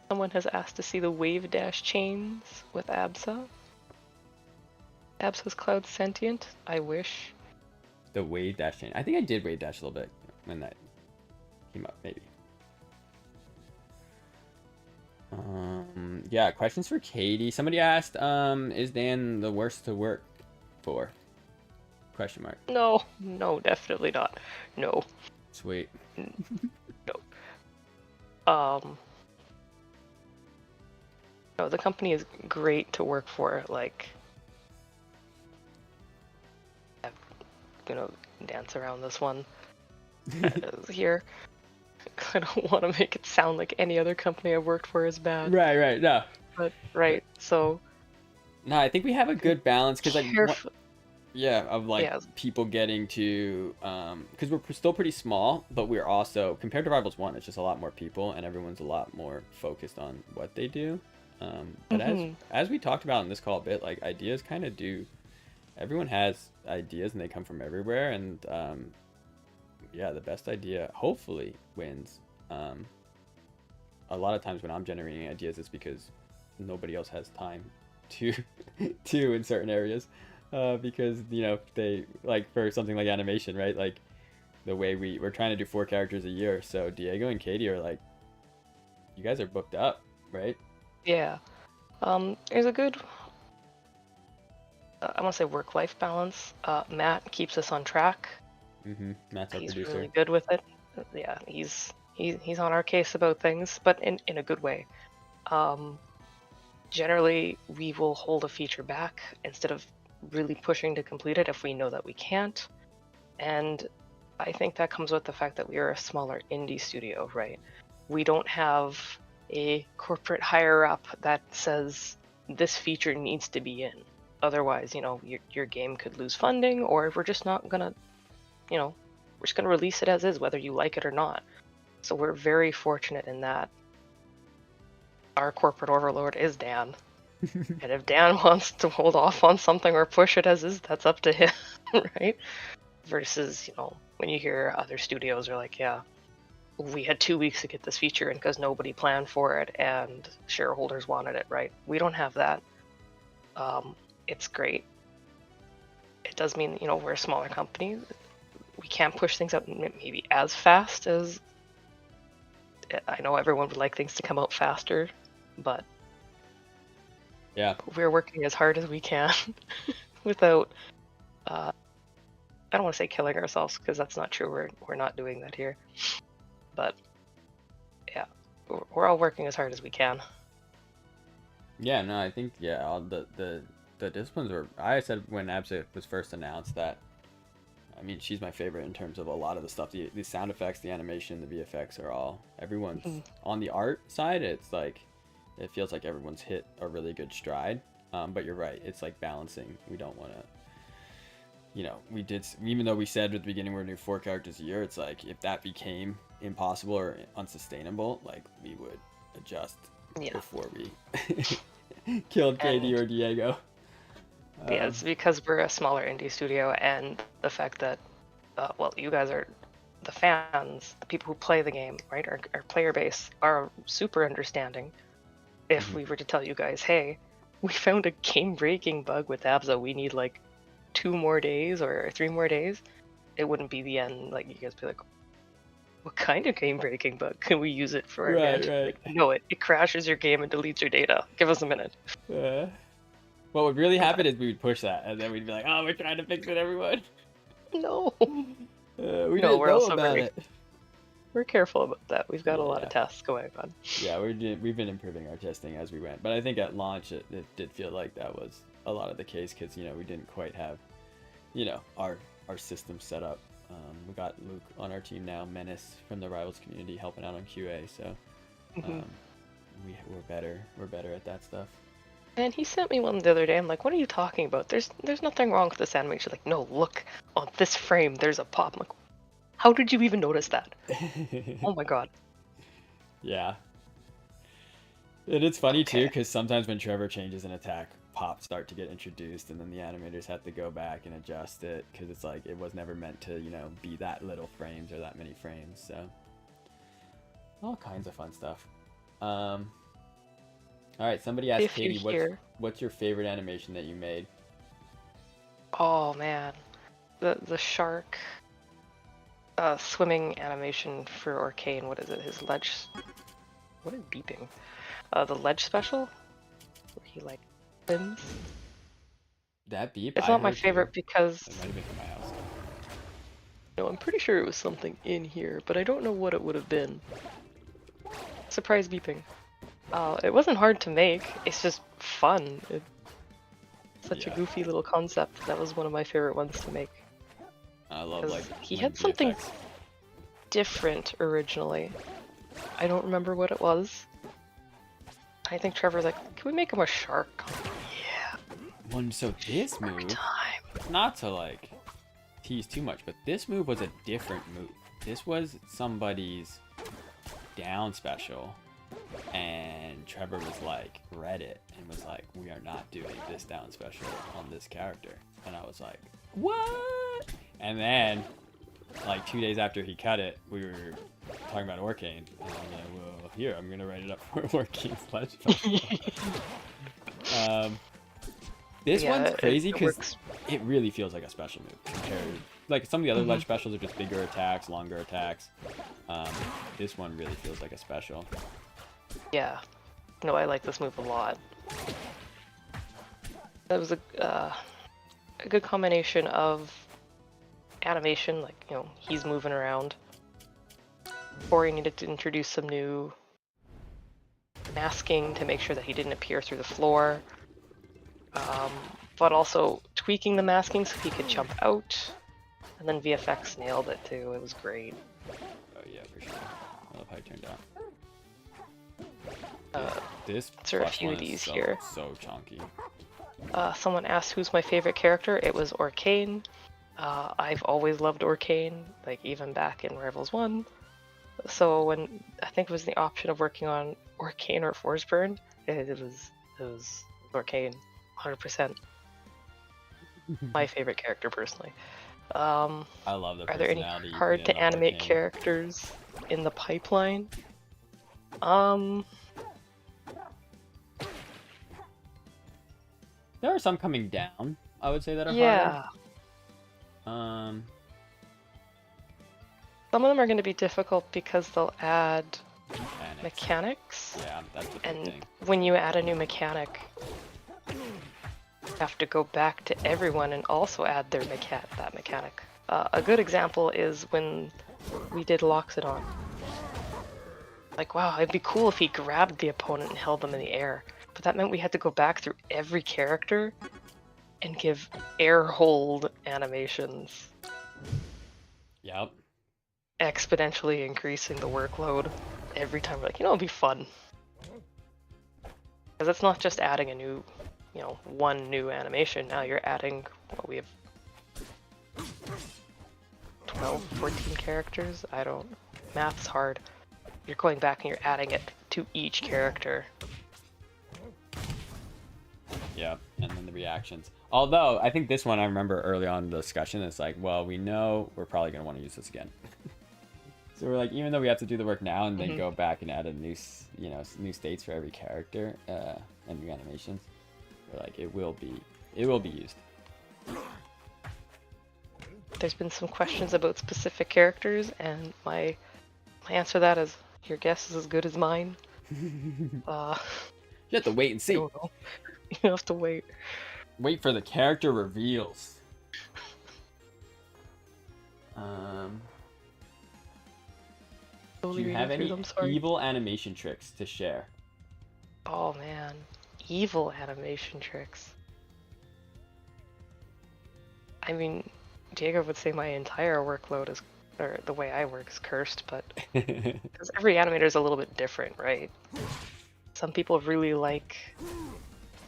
Someone has asked to see the wave dash chains with Absa. Absa's cloud sentient. I wish. The wave dash chain. I think I did wave dash a little bit when that came up, maybe. Yeah, questions for Katie. Somebody asked, is Dan the worst to work for? Question mark. No, definitely not. No. Sweet. No. No, the company is great to work for. Like, I'm gonna dance around this one here. I don't want to make it sound like any other company I've worked for is bad. Right, no. But right, so No, I think we have a good balance because like Careful. yeah, of like Yeah. people getting to because we're still pretty small, but we're also compared to Rivals 1, it's just a lot more people and everyone's a lot more focused on what they do. But Hmm. as we talked about in this call a bit, like ideas kind of do. Everyone has ideas and they come from everywhere, and yeah, the best idea hopefully wins. Um, a lot of times when I'm generating ideas, it's because nobody else has time to to in certain areas, because they like for something like animation, right? Like the way we're trying to do 4 characters a year, so Diego and Katie are like, you guys are booked up, right? Yeah. There's a good, I want to say work-life balance. Matt keeps us on track. Matt's our He's producer. really good with it. Yeah, he's on our case about things, but in a good way. Um, Generally, we will hold a feature back instead of really pushing to complete it if we know that we can't. And I think that comes with the fact that we are a smaller indie studio, right? We don't have a corporate higher up that says this feature needs to be in. Otherwise, your game could lose funding, or we're just not gonna, we're just gonna release it as is, whether you like it or not. So we're very fortunate in that our corporate overlord is Dan. And if Dan wants to hold off on something or push it as is, that's up to him, right? Versus, when you hear other studios are like, yeah, we had 2 weeks to get this feature in because nobody planned for it and shareholders wanted it, right? We don't have that. It's great. It does mean, we're a smaller company. We can't push things out maybe as fast as I know everyone would like things to come out faster, but Yeah. we're working as hard as we can without uh, I don't want to say killing ourselves because that's not true. We're not doing that here. But yeah, we're all working as hard as we can. Yeah, no, I think yeah, all the disciplines were. I said when Absa was first announced that. I mean, she's my favorite in terms of a lot of the stuff. The sound effects, the animation, the VFX are all. Everyone's Mhm. on the art side. It's like it feels like everyone's hit a really good stride. But you're right. It's like balancing. We don't want to. We did even though we said at the beginning we're gonna do 4 characters a year. It's like if that became impossible or unsustainable, like we would adjust Yeah, before we killed Katie and or Diego. yeah, Um, it's because we're a smaller indie studio, and the fact that well, you guys are the fans, the people who play the game, right? Our player base are super understanding. If mhm. we were to tell you guys, hey, we found a game-breaking bug with Absa, we need like 2 more days or 3 more days, it wouldn't be the end. Like you guys be like, what kind of game breaking bug can we use it for our Right, event? right. Like, no, it crashes your game and deletes your data. Give us a minute. Uh, what would really happen But is we would push that, and then we'd be like, "Oh, we're trying to fix it, everyone." no, We no, didn't we're know also about very it. we're careful about that. We've got a lot of Yeah, tests going on. yeah. We've been improving our testing as we went, but I think at launch it did feel like that was a lot of the case because we didn't quite have our system set up. We got Luke on our team now, Menace from the Rivals community, helping out on QA. So Hmm. um, we're better. We're better at that stuff. And he sent me one the other day. I'm like, what are you talking about? There's nothing wrong with this animation. Like, no, look on this frame. There's a pop. I'm like, how did you even notice that? Oh my god. Yeah. And it's funny too, Okay. because sometimes when Trevor changes an attack, pops start to get introduced, and then the animators have to go back and adjust it because it's like it was never meant to, be that little frames or that many frames. So all kinds of fun stuff. All right, somebody asked If you Katie, hear, what's your favorite animation that you made? oh man, the shark swimming animation for Arcane. What is it? His ledge. What is beeping? The ledge special, where he like swims. That beep It's I not my heard too. favorite because It might have been from my house. I'm pretty sure it was something in here, but I don't know what it would have been. Surprise beeping. It wasn't hard to make. It's just fun. It's such a Yeah, goofy little concept. That was one of my favorite ones to make I love because like he when had something VFX. different originally. I don't remember what it was. I think Trevor's like, can we make him a shark? Yeah. Well, so this Every move, time. not to like tease too much, but this move was a different move. This was somebody's down special, and Trevor was like, read it and was like, we are not doing this down special on this character. And I was like, what? And then like 2 days after he cut it, we were talking about Orcane, and I was like, well, here, I'm gonna write it up for Orcane's Ledge special. This Yeah, one's crazy it because works. it really feels like a special move compared. Like some of the other Mm-hmm. ledge specials are just bigger attacks, longer attacks. This one really feels like a special. Yeah. No, I like this move a lot. That was a good combination of animation, like, you know, he's moving around. Or you needed to introduce some new masking to make sure that he didn't appear through the floor. But also tweaking the masking so he could jump out. And then VFX nailed it too, it was great. Oh yeah, for sure. I love how it turned out. This there are a plus few one of is these so, here. so chunky. Someone asked who's my favorite character. It was Orcane. I've always loved Orcane, like even back in Rivals 1. So when I think it was the option of working on Orcane or Forsburn, it was Orcane, 100%. My favorite character personally. I love the Are there any personality. hard to in animate Orcane. characters in the pipeline? There are some coming down, I would say, that are Yeah. harder. Some of them are going to be difficult because they'll add Mechanics. mechanics. Yeah, that's the big And thing. when you add a new mechanic, you have to go back to everyone and also add their that mechanic. A good example is when we did Loxodon. Like, wow, it'd be cool if he grabbed the opponent and held them in the air. But that meant we had to go back through every character and give air hold animations, Yep. exponentially increasing the workload every time. We're like, you know, it'd be fun. Because it's not just adding a new, you know, one new animation. Now you're adding, what, we have 12, 14 characters? I don't, math's hard. You're going back and you're adding it to each character. Yeah, and then the reactions. Although, I think this one, I remember early on in the discussion, it's like, well, we know we're probably going to want to use this again. So we're like, even though we have to do the work now and then go back and add a new, new states for every character and new animations, we're like, it will be used. There's been some questions about specific characters, and my answer to that is, your guess is as good as mine. You have to wait and I see. don't know. You have to wait. Wait for the character reveals. Do you have any evil animation tricks to share? Oh man, evil animation tricks. I mean, Diego would say my entire workload is, or the way I work is cursed, but because every animator is a little bit different, right? Some people really like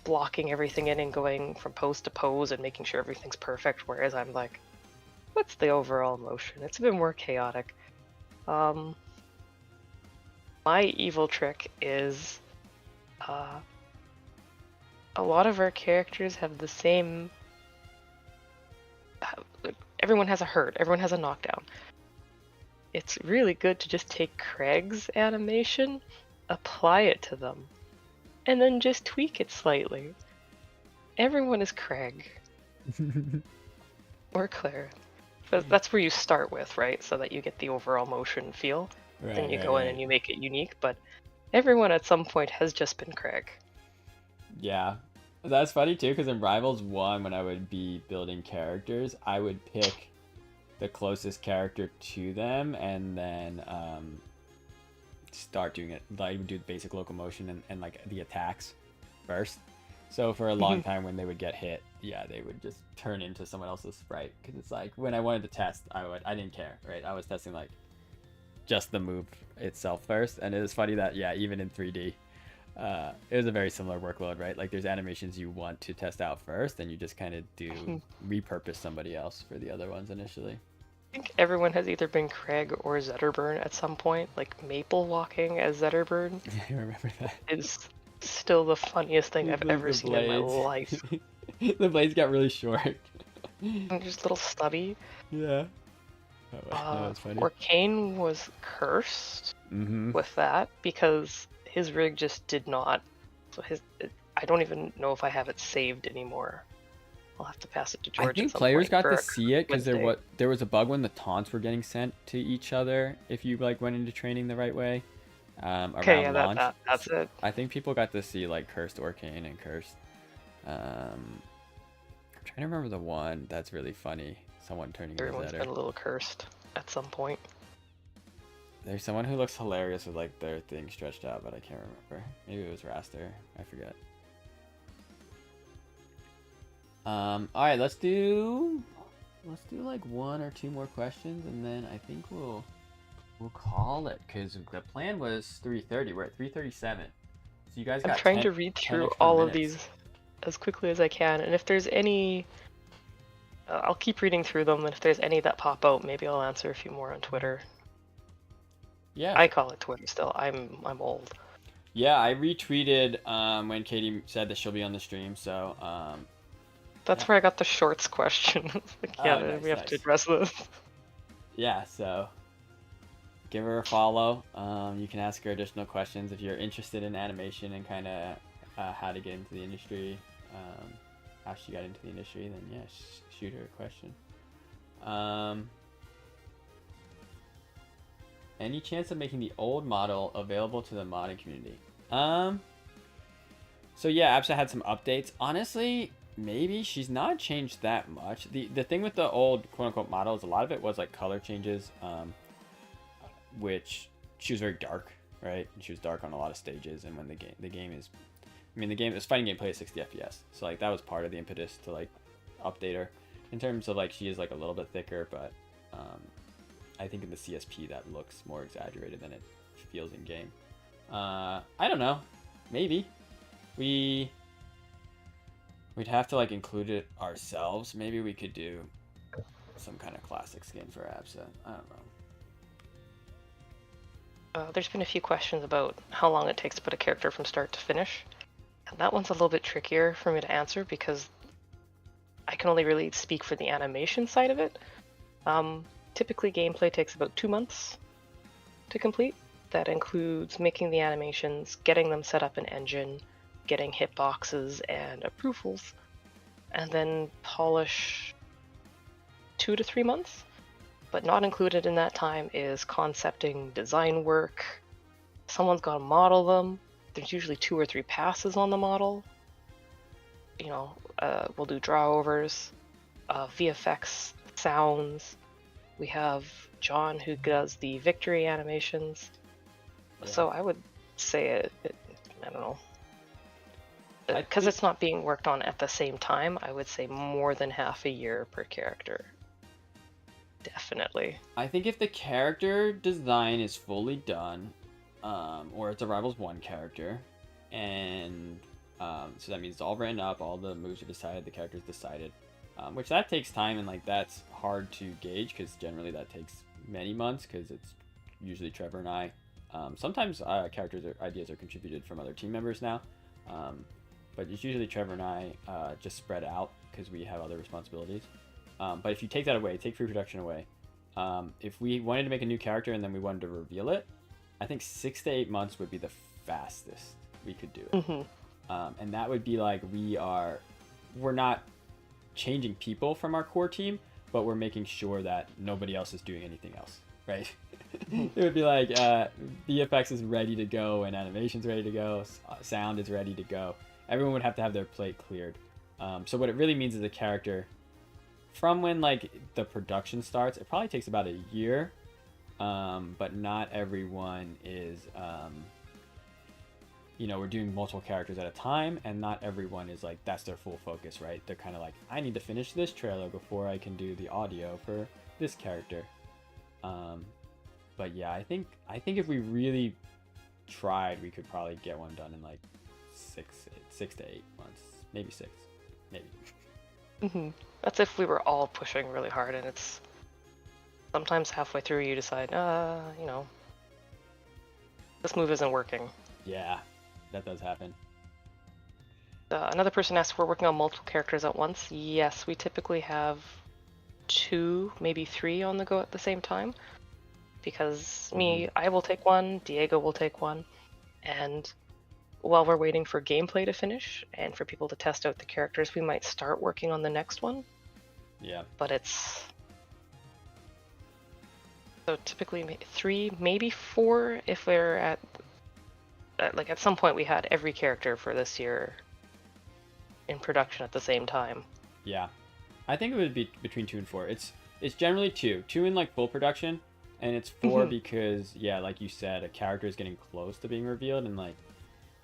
blocking everything in and going from pose to pose and making sure everything's perfect, whereas I'm like, what's the overall motion? It's a bit more chaotic. My evil trick is a lot of our characters have the same. Everyone has a hurt, everyone has a knockdown. It's really good to just take Craig's animation, apply it to them, and then just tweak it slightly. Everyone is Craig. Or Claire. But that's where you start with, right? So that you get the overall motion feel. Right, Then you go in and you make it unique, but everyone at some point has just been Craig. Yeah. That's funny too, because in Rivals 1, when I would be building characters, I would pick the closest character to them and then start doing it. I would do the basic locomotion and like the attacks first. So for a long time when they would get hit, yeah, they would just turn into someone else's sprite. Because it's like, when I wanted to test, I didn't care, right? I was testing like just the move itself first. And it was funny that, yeah, even in 3D, It was a very similar workload, right? Like there's animations you want to test out first, and you just kind of do repurpose somebody else for the other ones initially. I think everyone has either been Craig or Zetterburn at some point. Like Maple walking as Zetterburn I remember that. is still the funniest thing I've ever The seen in my blades. life. The blades got really short. And just little stubby. Yeah. Oh, that was funny. Orcane was cursed with that because his rig just did not. So I don't even know if I have it saved anymore. I'll have to pass it to George. I think players got to see it because there was a bug when the taunts were getting sent to each other if you like went into training the right way. Okay, yeah, launch. that's it. I think people got to see like cursed Orcane and cursed. I'm trying to remember the one that's really funny. Someone turning Everyone's been a little cursed at some point. There's someone who looks hilarious with like their thing stretched out, but I can't remember. Maybe it was Raster. I forget. All right, let's do like 1 or 2 more questions, and then I think we'll call it because the plan was 3:30. We're at 3:37. So you guys got. I'm trying to read through all of these as quickly as I can, and if there's any, I'll keep reading through them, and if there's any that pop out, maybe I'll answer a few more on Twitter. Yeah. I call it Twitter still. I'm old. Yeah, I retweeted when Katie said that she'll be on the stream, so That's where I got the shorts question. Like, yeah, nice, we have to address this. Yeah, so give her a follow. You can ask her additional questions if you're interested in animation and kind of how to get into the industry, how she got into the industry. Then yeah, shoot her a question. Any chance of making the old model available to the modding community? So yeah, Absa had some updates. Honestly, maybe she's not changed that much. The thing with the old quote-unquote models, a lot of it was like color changes, which she was very dark, right? And she was dark on a lot of stages, and when the game is, I mean, the fighting game plays 60 FPS, so like that was part of the impetus to like update her. In terms of like she is like a little bit thicker, but I think in the CSP that looks more exaggerated than it feels in game. I don't know, maybe we'd have to like include it ourselves. Maybe we could do some kind of classic skin for Absa. I don't know. There's been a few questions about how long it takes to put a character from start to finish. And that one's a little bit trickier for me to answer because I can only really speak for the animation side of it. Typically gameplay takes about 2 months to complete. That includes making the animations, getting them set up in engine, getting hitboxes and approvals, and then polish 2 to 3 months. But not included in that time is concepting, design work. Someone's got to model them. There's usually 2 or 3 passes on the model. You know, we'll do draw-overs, VFX, sounds. We have John who does the victory animations. Yeah. So I would say I don't know. Because it's not being worked on at the same time, I would say more than half a year per character. Definitely. I think if the character design is fully done, or it's a Rivals 1 character, and so that means it's all written up, all the moves are decided, the character's decided, which that takes time, and like that's hard to gauge because generally that takes many months because it's usually Trevor and I. Sometimes characters or ideas are contributed from other team members now, but it's usually Trevor and I just spread out because we have other responsibilities. But if you take that away, take pre-production away, if we wanted to make a new character and then we wanted to reveal it, I think 6 to 8 months would be the fastest we could do it. Mm-hmm. And that would be like we're not changing people from our core team, but we're making sure that nobody else is doing anything else, right? It would be like VFX is ready to go and animation's ready to go, sound is ready to go. Everyone would have to have their plate cleared. So what it really means is a character, from when like the production starts, it probably takes about a year, but not everyone is, you know, we're doing multiple characters at a time, and not everyone is like, that's their full focus, right? They're kind of like, I need to finish this trailer before I can do the audio for this character. But yeah, I think if we really tried, we could probably get one done in like 6 to 8 months, maybe 6, maybe. That's if we were all pushing really hard, and it's sometimes halfway through you decide, you know, this move isn't working. Yeah, that does happen. Another person asked if we're working on multiple characters at once. Yes, we typically have 2, maybe 3 on the go at the same time. Because I will take one, Diego will take one, and while we're waiting for gameplay to finish and for people to test out the characters, we might start working on the next one. Yeah. But it's... So typically 3, maybe 4 if we're at some point we had every character for this year in production at the same time. Yeah. I think it would be between 2 and 4. It's generally 2 in like full production, and it's 4 because, yeah, like you said, a character is getting close to being revealed, and like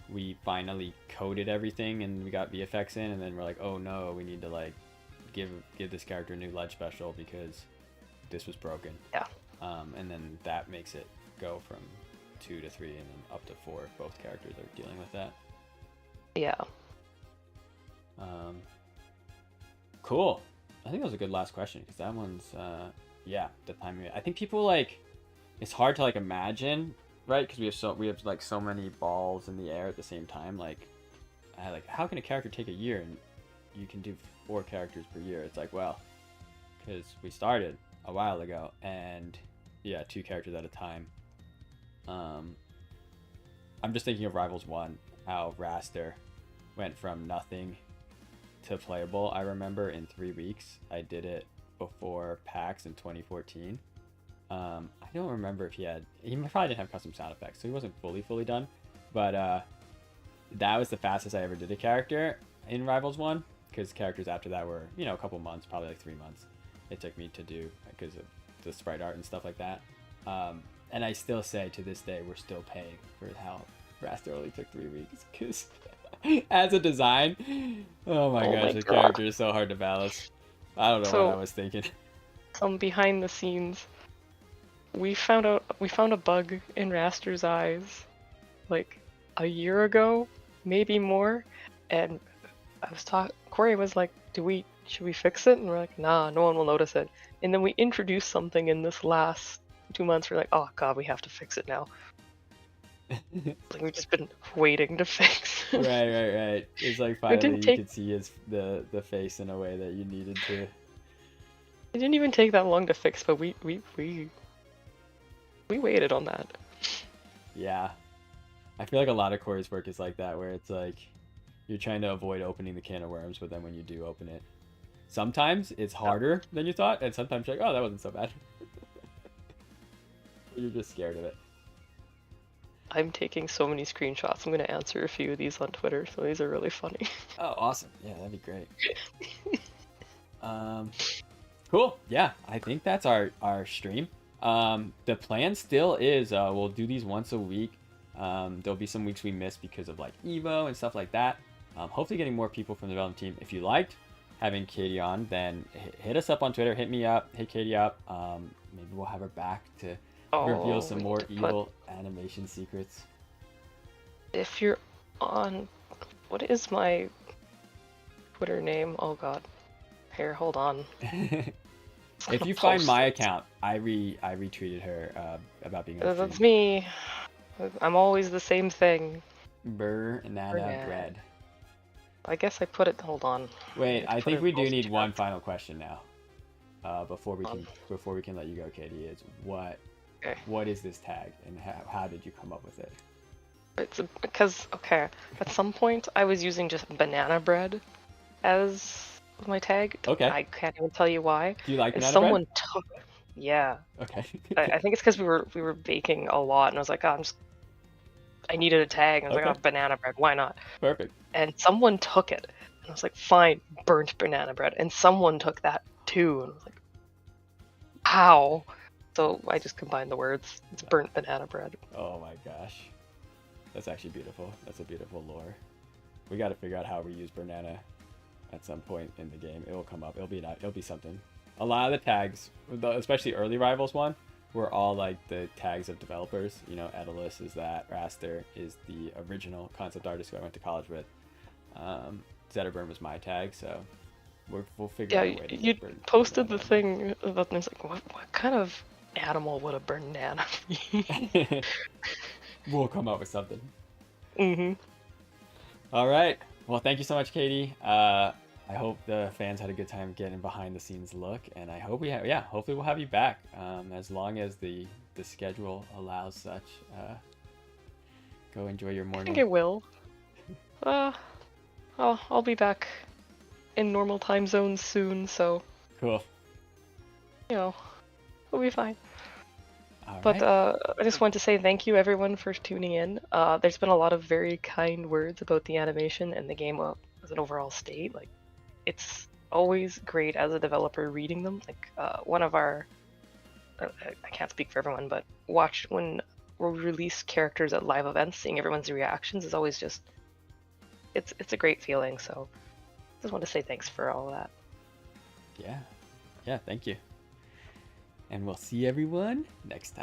we finally coded everything and we got VFX in, and then we're like, oh no, we need to like give this character a new ledge special because this was broken. Yeah. And then that makes it go from 2 to 3 and then up to 4 if both characters are dealing with that. Yeah. Cool. I think that was a good last question, because that one's yeah, the timing. I think people like, it's hard to like imagine, right? Because we have like so many balls in the air at the same time. Like how can a character take a year and you can do 4 characters per year? It's like, well, because we started a while ago, and yeah, 2 characters at a time. I'm just thinking of Rivals 1, how Raster went from nothing to playable. I remember in 3 weeks. I did it before PAX in 2014. I don't remember if he probably didn't have custom sound effects, so he wasn't fully done. But that was the fastest I ever did a character in Rivals 1, because characters after that were, you know, a couple months, probably like 3 months. It took me to do because of the sprite art and stuff like that. And I still say to this day, we're still paying for how Raster only took 3 weeks, because as a design, oh my gosh, the character is so hard to balance. I don't know what I was thinking. Behind the scenes, we found a bug in Raster's eyes like a year ago, maybe more, and Corey was like, should we fix it? And we're like, nah, no one will notice it. And then we introduced something in this last 2 months. We're like, oh god, we have to fix it now. Like we've just been waiting to fix. Right. It's like finally you could see the face in a way that you needed to. It didn't even take that long to fix, but we waited on that. Yeah, I feel like a lot of Corey's work is like that, where it's like you're trying to avoid opening the can of worms, but then when you do open it, sometimes it's harder than you thought, and sometimes you're like, oh, that wasn't so bad. You're just scared of it. I'm taking so many screenshots. I'm going to answer a few of these on Twitter, so these are really funny. Oh, awesome. Yeah, that'd be great. Cool. Yeah, I think that's our stream. The plan still is we'll do these once a week. There'll be some weeks we miss because of like Evo and stuff like that. Hopefully getting more people from the development team. If you liked having Katie on, then hit us up on Twitter. Hit me up. Hit Katie up. Maybe we'll have her back to reveal some more evil animation secrets. If you're on... What is my Twitter name? Oh god. Here, hold on. If you find my account, I retweeted her about being on That's me. I'm always the same thing. Banana bread. I guess I put it... Hold on. Wait, I think we do need one final question now. Before we can let you go, Katie, is what is this tag, and how did you come up with it? It's because, okay, at some point I was using just banana bread as my tag. Okay. I can't even tell you why. Do you like banana someone bread? took it. Yeah. Okay. I think it's because we were baking a lot, and I was like, oh, I needed a tag, and I was like, oh, banana bread, why not? Perfect. And someone took it, and I was like, fine, burnt banana bread, and someone took that too, and I was like, how? So I just combined the words. It's burnt banana bread. Oh my gosh. That's actually beautiful. That's a beautiful lore. We got to figure out how we use banana at some point in the game. It will come up. It'll be something. A lot of the tags, especially early Rivals one, we're all like the tags of developers. You know, Edelus is that. Raster is the original concept artist who I went to college with. Zetterburn was my tag, so we'll figure Yeah, out a way to you get posted the Burned thing about this, like, what kind of animal would a banana be? We'll come up with something. Mm-hmm. All right. Well, thank you so much, Katie. I hope the fans had a good time getting behind the scenes look, and I hope hopefully we'll have you back as long as the schedule allows such. Go enjoy your I think morning. it will. Uh, I'll be back in normal time zones soon, so Cool. you know, we'll be fine. All But right. I just want to say thank you everyone for tuning in. There's been a lot of very kind words about the animation and the game as an overall state. Like, it's always great as a developer reading them. Like, one of our, I can't speak for everyone, but watch when we release characters at live events, seeing everyone's reactions is always just, it's a great feeling. So, just want to say thanks for all of that. Yeah. Thank you. And we'll see everyone next time.